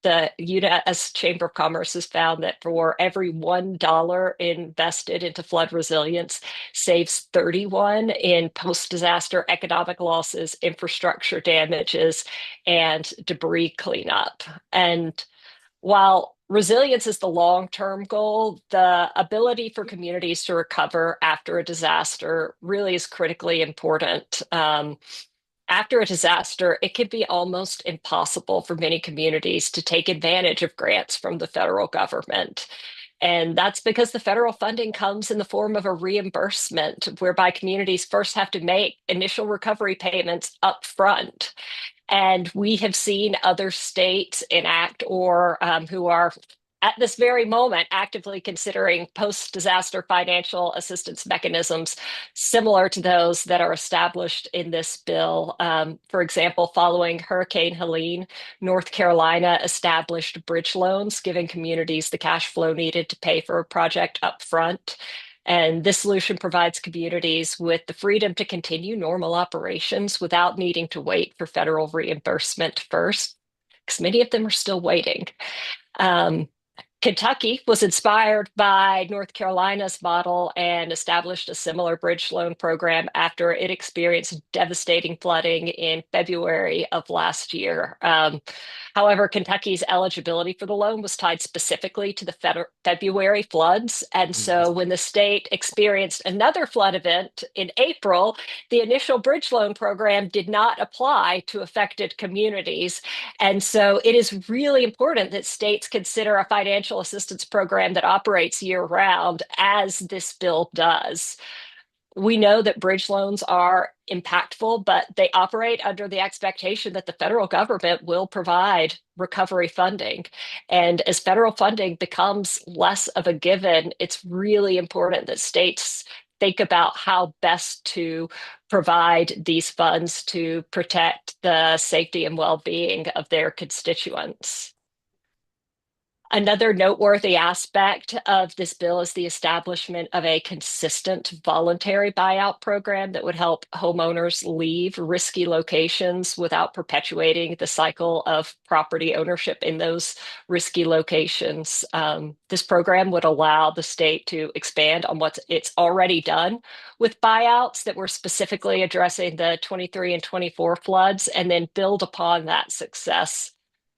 The U.S. Chamber of Commerce has found that for every $1 invested into flood resilience saves 31 in post-disaster economic losses, infrastructure damages, and debris cleanup. And while resilience is the long-term goal, the ability for communities to recover after a disaster really is critically important. After a disaster, it can be almost impossible for many communities to take advantage of grants from the federal government. And that's because the federal funding comes in the form of a reimbursement, whereby communities first have to make initial recovery payments up front. And we have seen other states enact or who are at this very moment actively considering post-disaster financial assistance mechanisms similar to those that are established in this bill. For example, following Hurricane Helene, North Carolina established bridge loans, giving communities the cash flow needed to pay for a project up front. And this solution provides communities with the freedom to continue normal operations without needing to wait for federal reimbursement first, because many of them are still waiting. Kentucky was inspired by North Carolina's model and established a similar bridge loan program after it experienced devastating flooding in February of last year. However, Kentucky's eligibility for the loan was tied specifically to the February floods. And so when the state experienced another flood event in April, the initial bridge loan program did not apply to affected communities. And so it is really important that states consider a financial financial assistance program that operates year round, as this bill does. We know that bridge loans are impactful, but they operate under the expectation that the federal government will provide recovery funding. And as federal funding becomes less of a given, it's really important that states think about how best to provide these funds to protect the safety and well-being of their constituents. Another noteworthy aspect of this bill is the establishment of a consistent voluntary buyout program that would help homeowners leave risky locations without perpetuating the cycle of property ownership in those risky locations. This program would allow the state to expand on what it's already done with buyouts that were specifically addressing the 23 and 24 floods, and then build upon that success.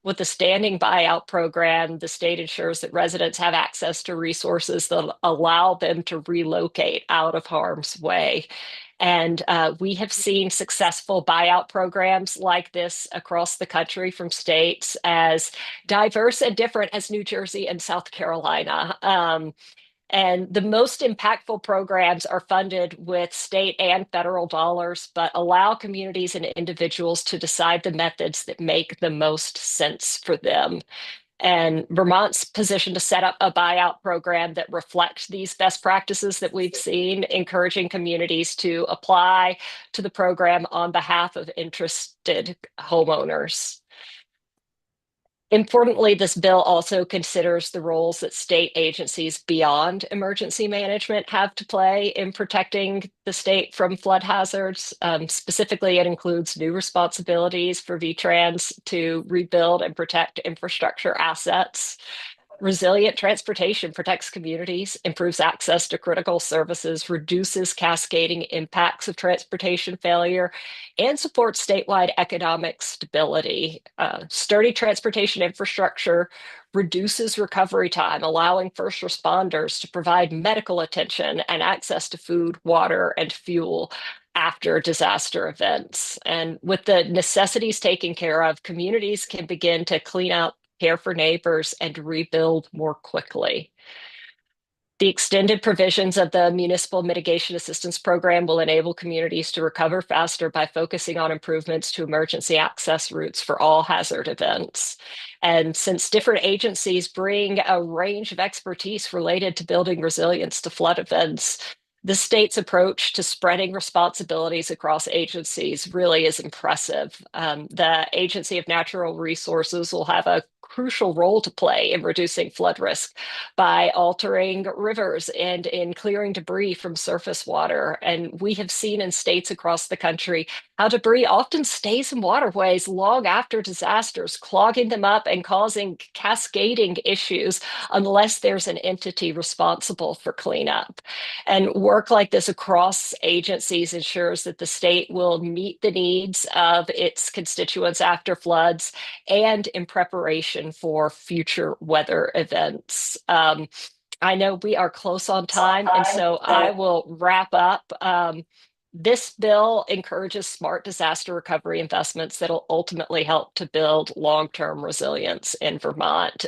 With the standing buyout program, the state ensures that residents have access to resources that allow them to relocate out of harm's way. And we have seen successful buyout programs like this across the country from states as diverse and different as New Jersey and South Carolina. And the most impactful programs are funded with state and federal dollars, but allow communities and individuals to decide the methods that make the most sense for them. And Vermont's positioned to set up a buyout program that reflects these best practices that we've seen, encouraging communities to apply to the program on behalf of interested homeowners. Importantly, this bill also considers the roles that state agencies beyond emergency management have to play in protecting the state from flood hazards. Specifically, it includes new responsibilities for VTrans to rebuild and protect infrastructure assets. Resilient transportation protects communities, improves access to critical services, reduces cascading impacts of transportation failure, and supports statewide economic stability. Sturdy transportation infrastructure reduces recovery time, allowing first responders to provide medical attention and access to food, water, and fuel after disaster events. And with the necessities taken care of, communities can begin to clean up, care for neighbors, and rebuild more quickly. The extended provisions of the Municipal Mitigation Assistance Program will enable communities to recover faster by focusing on improvements to emergency access routes for all hazard events. And since different agencies bring a range of expertise related to building resilience to flood events, the state's approach to spreading responsibilities across agencies really is impressive. The Agency of Natural Resources will have a crucial role to play in reducing flood risk by altering rivers and in clearing debris from surface water. And we have seen in states across the country how debris often stays in waterways long after disasters, clogging them up and causing cascading issues unless there's an entity responsible for cleanup. And work like this across agencies ensures that the state will meet the needs of its constituents after floods and in preparation for future weather events. I know we are close on time, and so I will wrap up. This bill encourages smart disaster recovery investments that will ultimately help to build long-term resilience in Vermont.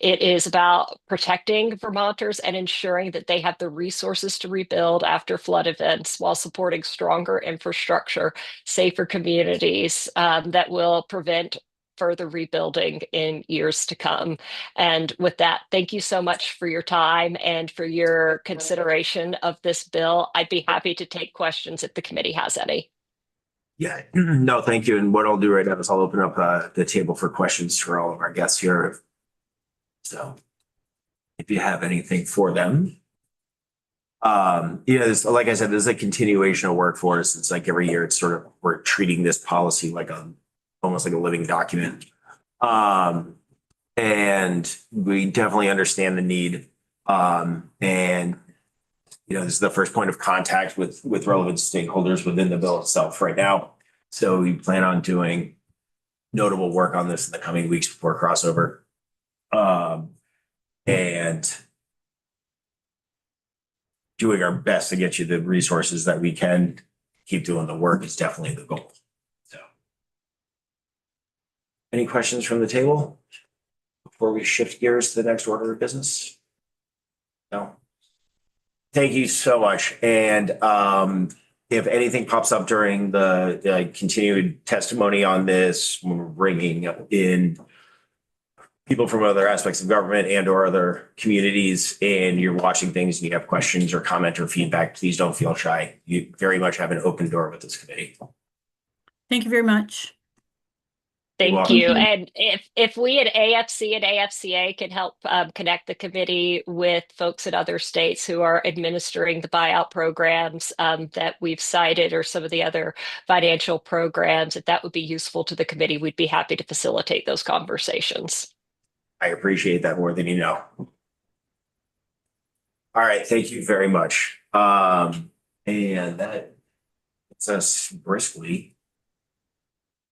It is about protecting Vermonters and ensuring that they have the resources to rebuild after flood events while supporting stronger infrastructure, safer communities that will prevent further rebuilding in years to come. And with that, thank you so much for your time and for your consideration of this bill. I'd be happy to take questions if the committee has any. Yeah, no, thank you. And what I'll do right now is I'll open up the table for questions for all of our guests here. So if you have anything for them. Like I said, this is a continuation of work for us. It's like every year it's sort of, we're treating this policy like almost like a living document. And we definitely understand the need. And this is the first point of contact with relevant stakeholders within the bill itself right now. So we plan on doing notable work on this in the coming weeks before crossover. And doing our best to get you the resources that we can. Keep doing the work is definitely the goal. So, any questions from the table? before we shift gears to the next order of business? No. Thank you so much. And if anything pops up during the continued testimony on this, when we're bringing in people from other aspects of government and or other communities, and you're watching things and you have questions or comment or feedback, please don't feel shy. You very much have an open door with this committee. Thank you very much. Thank welcome. you. And if we at AFC and AFCA can help connect the committee with folks in other states who are administering the buyout programs that we've cited, or some of the other financial programs, if that would be useful to the committee, we'd be happy to facilitate those conversations. I appreciate that more than you know. All right, thank you very much. And that gets us briskly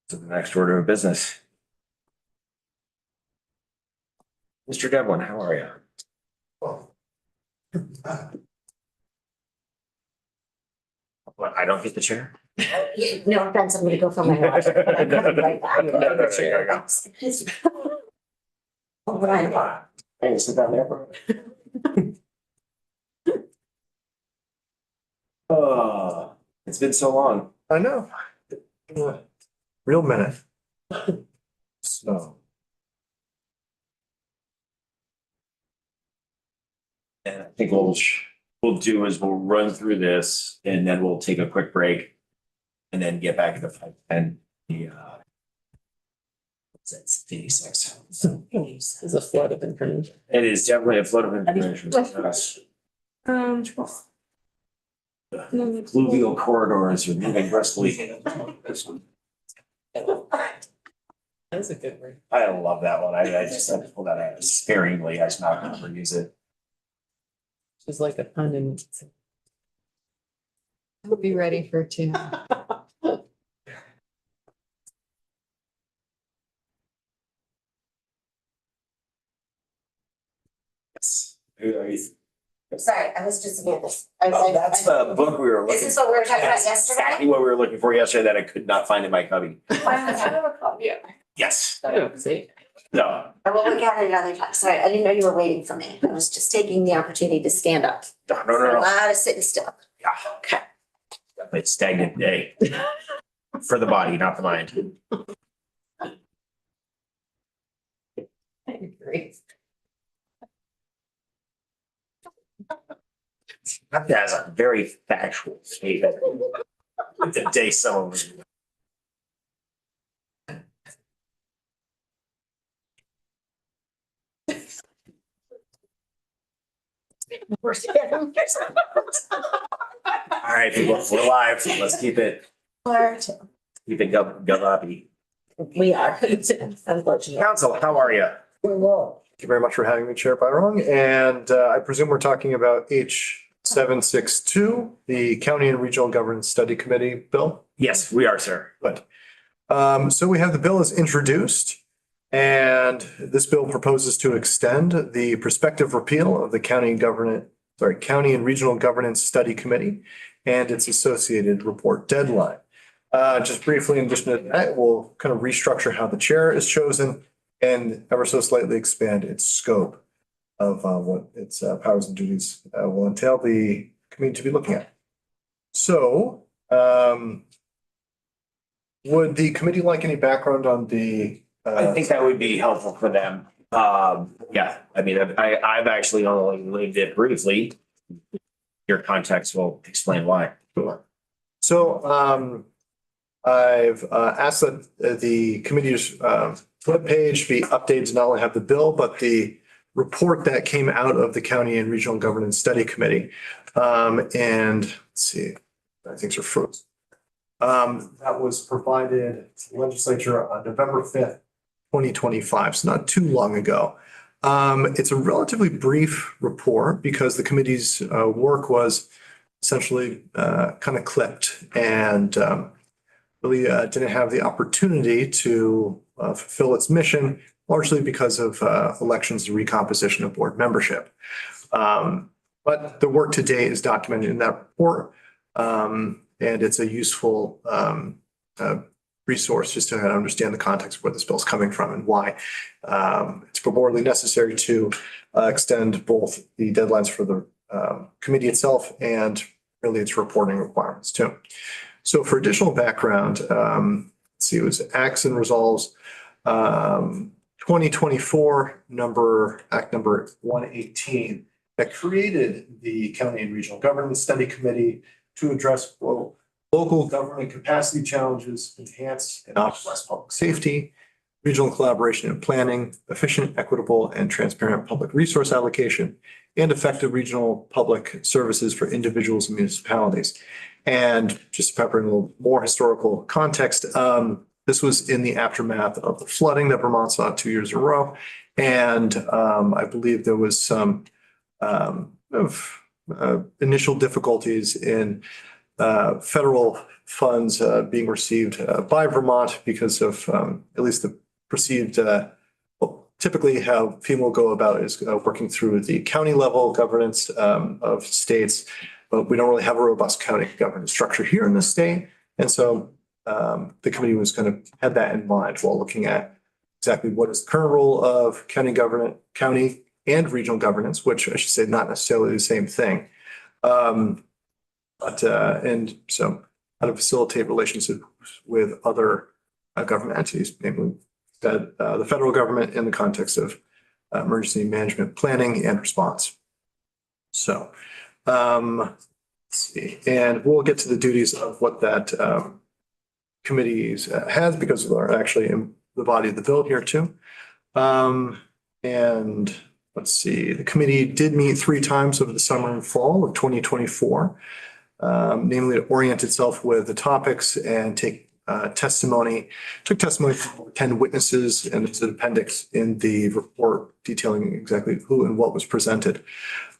to the next order of business. Mr. Devlin, how are you? What, I don't get the chair? No offense, I'm gonna go for my water. but I'm coming right back. There you go. All right. I can sit down there. Oh, it's been so long. I know. Real minute. So, And I think what we'll do is we'll run through this and then we'll take a quick break and then get back to the 5:10. What's that, 86? It's a flood of information. It is definitely a flood of information. Fluvial corridors are moving briskly. That's a good word. I love that one. I just had to pull that out sparingly. I was not going to use it. It's like a pun and. I'll be ready for 2. Yes. Sorry, I was just looking at this. Oh, that's the book we were Is looking this what we were talking about That's yesterday? exactly what we were looking for yesterday that I could not find in my cubby. Yes. See? No. I will look at it another time. Sorry, I didn't know you were waiting for me. I was just taking the opportunity to stand up. No. A lot of sitting still. Yeah. Okay. It's stagnant day. For the body, not the mind. Great. That's a very factual statement. The day someone was. All right, people, we're live. Let's keep it gallopy. We are. Unfortunately. Council, how are you? thank you very much for having me, Chair Byron. And I presume we're talking about H762, the County and Regional Governance Study Committee bill. Yes, we are, sir. So we have the bill as introduced, and this bill proposes to extend the prospective repeal of the County and Regional Governance Study Committee and its associated report deadline. Just briefly, in addition to that, we'll kind of restructure how the chair is chosen and ever so slightly expand its scope of what its powers and duties will entail the committee to be looking at. So, would the committee like any background on the? I think that would be helpful for them. Yeah, I mean, I've actually only lived it briefly. Your context will explain why. So, I've asked that the committee's webpage be updated to not only have the bill, but the report that came out of the County and Regional Governance Study Committee. And let's see, things are frozen. That was provided to the legislature on November 5th, 2025, so not too long ago. It's a relatively brief report because the committee's work was essentially kind of clipped and really didn't have the opportunity to fulfill its mission, largely because of elections and recomposition of board membership. But the work today is documented in that report, and it's a useful resource just to kind of understand the context of where this bill is coming from and why it's purportedly necessary to extend both the deadlines for the committee itself and really its reporting requirements too. So for additional background, let's see, it was acts and resolves 2024 Act number 118 that created the County and Regional Government Study Committee to address, quote, local government capacity challenges, enhance and optimize public safety, regional collaboration and planning, efficient, equitable, and transparent public resource allocation, and effective regional public services for individuals and municipalities. And just to pepper in a little more historical context, this was in the aftermath of the flooding that Vermont saw 2 years in a row. And I believe there was some initial difficulties in federal funds being received by Vermont because of at least the perceived, typically how FEMA will go about is working through the county level governance of states, but we don't really have a robust county governance structure here in the state. And so the committee was kind of had that in mind while looking at exactly what is the current role of county and regional governance, which I should say not necessarily the same thing. And so how to facilitate relationships with other government entities, namely the federal government in the context of emergency management planning and response. So let's see, and we'll get to the duties of what that committees has because they're actually in the body of the bill here too. And let's see, the committee did meet 3 times over the summer and fall of 2024, namely to orient itself with the topics and take testimony from 10 witnesses, and it's an appendix in the report detailing exactly who and what was presented.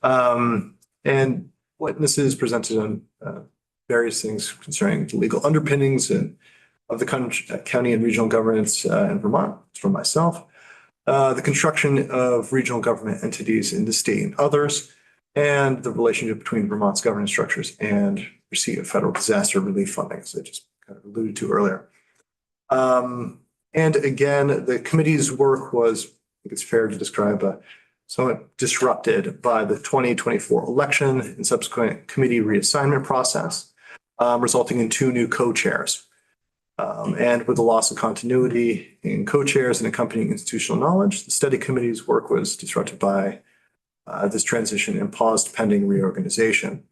And witnesses presented on various things concerning the legal underpinnings and of the county and regional governance in Vermont, from myself, the construction of regional government entities in the state and others, and the relationship between Vermont's governance structures and receipt of federal disaster relief funding, as I just kind of alluded to earlier. And again, the committee's work was, I think it's fair to describe, somewhat disrupted by the 2024 election and subsequent committee reassignment process, resulting in 2 new co-chairs. And with the loss of continuity in co-chairs and accompanying institutional knowledge, the study committee's work was disrupted by this transition and paused pending reorganization.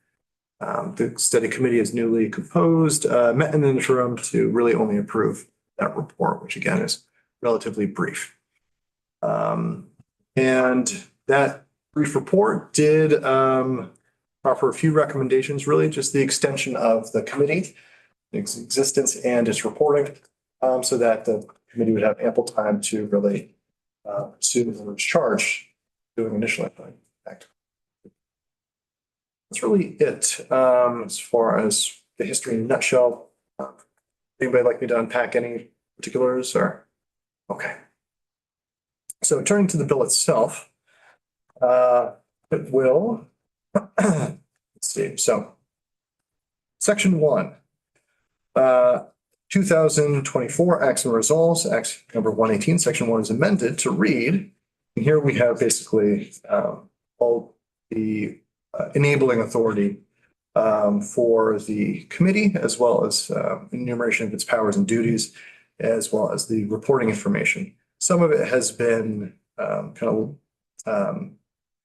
The study committee is newly composed, met in the interim to really only approve that report, which again is relatively brief. And that brief report did offer a few recommendations, really just the extension of the committee, its existence and its reporting, so that the committee would have ample time to really pursue the charge doing initially. That's really it as far as the history in a nutshell. Anybody like me to unpack any particulars or? Okay. So turning to the bill itself, it will, let's see, so Section 1, 2024 Acts and Resolves, Act number 118, Section 1 is amended to read, and here we have basically all the enabling authority for the committee, as well as enumeration of its powers and duties, as well as the reporting information. Some of it has been kind of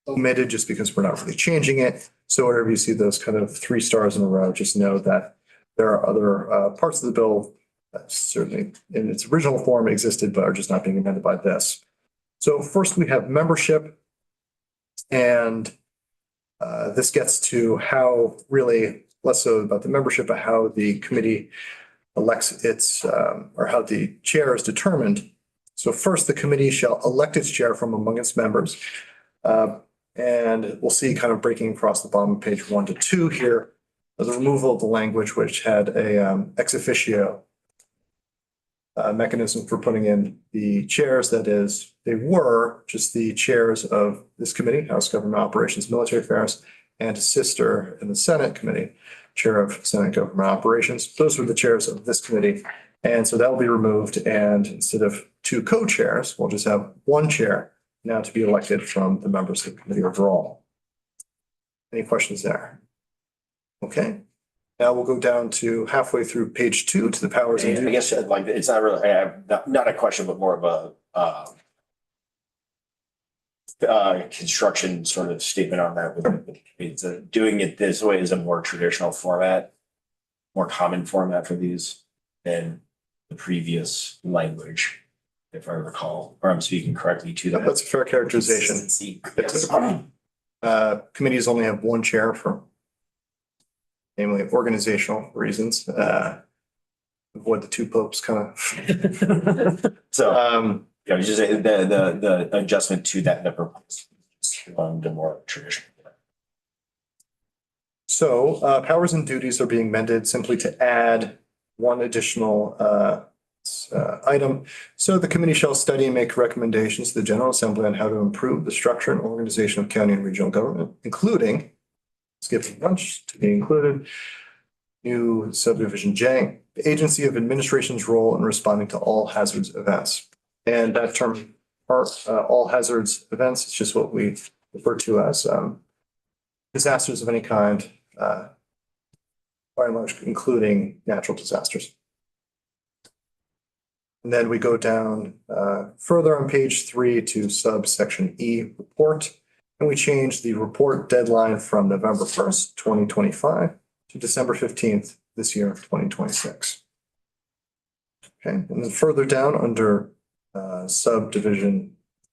omitted just because we're not really changing it. So whenever you see those kind of 3 stars in a row, just know that there are other parts of the bill that certainly in its original form existed, but are just not being amended by this. So first we have membership, and this gets to how really, less so about the membership, but how the committee elects its, or how the chair is determined. So first, the committee shall elect its chair from among its members. And we'll see kind of breaking across the bottom of page 1 to 2 here, the removal of the language which had a ex officio mechanism for putting in the chairs. That is, they were just the chairs of this committee, House Government Operations, Military Affairs, and a sister in the Senate committee, chair of Senate Government Operations. Those were the chairs of this committee. And so that will be removed, and instead of two co-chairs, we'll just have one chair now to be elected from the members of the committee overall. Any questions there? Okay, now we'll go down to halfway through page 2 to the powers and I duties. guess like, it's not really, not a question, but more of a construction sort of statement on that with it's doing it this way is a more traditional format, more common format for these than the previous language, if I recall, or I'm speaking correctly to that. That's a fair characterization. Consistency. Committees only have one chair for namely organizational reasons. Avoid the two popes kind of. So, yeah, it's just the adjustment to that, the proposed, on the more traditional. So powers and duties are being amended simply to add one additional item. So the committee shall study and make recommendations to the General Assembly on how to improve the structure and organization of county and regional government, including, skipping bunch to be included, new subdivision J, the agency of administration's role in responding to all hazards events. And that term, all hazards events, is just what we refer to as disasters of any kind, by and large, including natural disasters. And then we go down further on page 3 to subsection E, report, and we change the report deadline from November 1st, 2025 to December 15th this year, 2026. Okay, and then further down under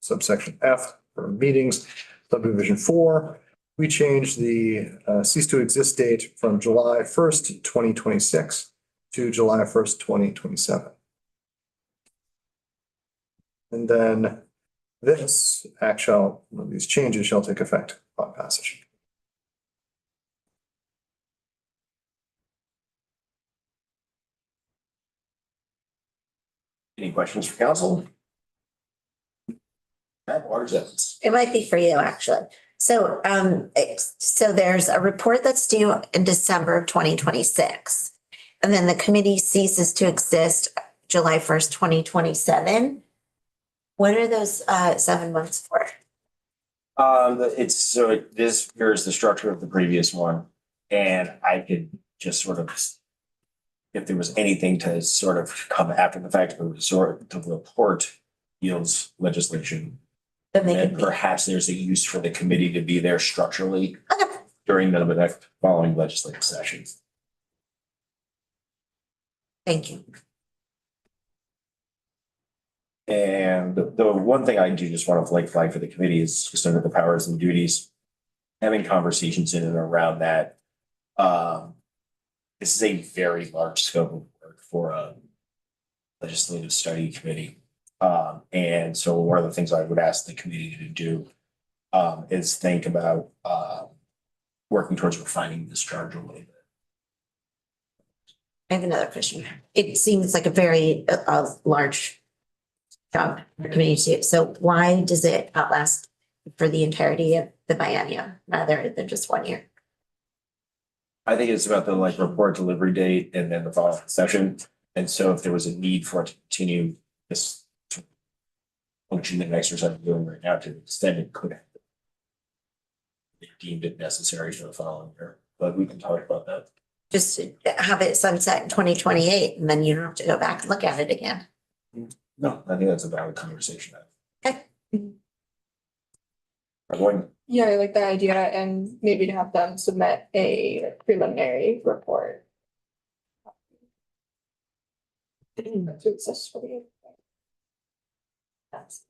subsection F for meetings, subdivision 4, we change the cease to exist date from July 1st, 2026 to July 1st, 2027. And then this these changes shall take effect upon passage. Any questions for council? Matt, water jets. It might be for you, actually. So, so there's a report that's due in December of 2026. And then the committee ceases to exist July 1st, 2027. What are those 7 months for? It's so this mirrors the structure of the previous one, and I could just sort of, if there was anything to sort of come after the fact, the report yields legislation. Then they And could be. perhaps there's a use for the committee to be there structurally Okay. during the next following legislative session. Thank you. And the one thing I do just want to flag for the committee is just under the powers and duties, having conversations in and around that. This is a very large scope of work for a legislative study committee. And so one of the things I would ask the committee to do is think about working towards refining this charge a little bit. I have another question. It seems like a very large job for committee to do. So why does it outlast for the entirety of the biennium rather than just 1 year? I think it's about the report delivery date and then the following session. And so if there was a need for it to continue this function and exercise we're doing right now to extend it, could have. They deemed it necessary for the following year, but we can talk about that. Just have it sunset in 2028 and then you don't have to go back and look at it again. No, I think that's a valid conversation. Okay. Everyone, Yeah, I like that idea, and maybe to have them submit a preliminary report. To exist for the. That's.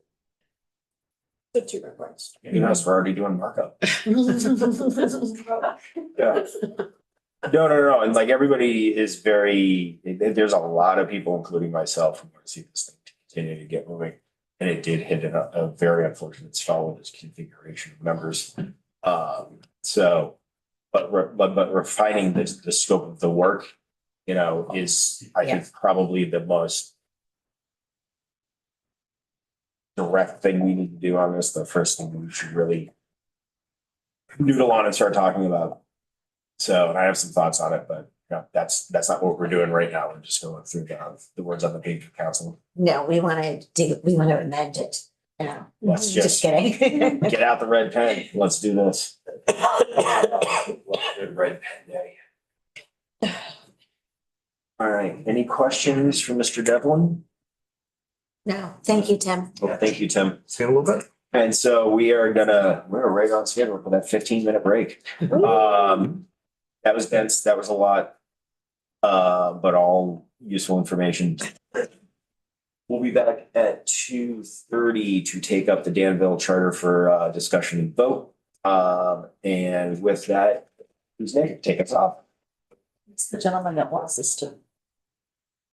The 2 reports. you know, we're already doing markup. Yeah. No. And everybody is there's a lot of people, including myself, who want to see this thing continue to get moving. And it did hit a very unfortunate spell with its configuration of members. But refining the scope of the work, is, I think, probably the most direct thing we need to do on this. The first thing we should really noodle on and start talking about. So, and I have some thoughts on it, but that's not what we're doing right now. We're just going through the words on the page of council. No, we want to amend it. No, Let's just just kidding. get out the red pen. Let's do this. Red pen day. All right, any questions for Mr. Devlin? No, thank you, Tim. Yeah, thank you, Tim. See you in a little bit. And so we're right on schedule for that 15-minute break. That was dense, that was a lot. But all useful information. We'll be back at 2:30 to take up the Danville Charter for discussion and vote. And with that, who's next? Take us off. It's the gentleman that wants us to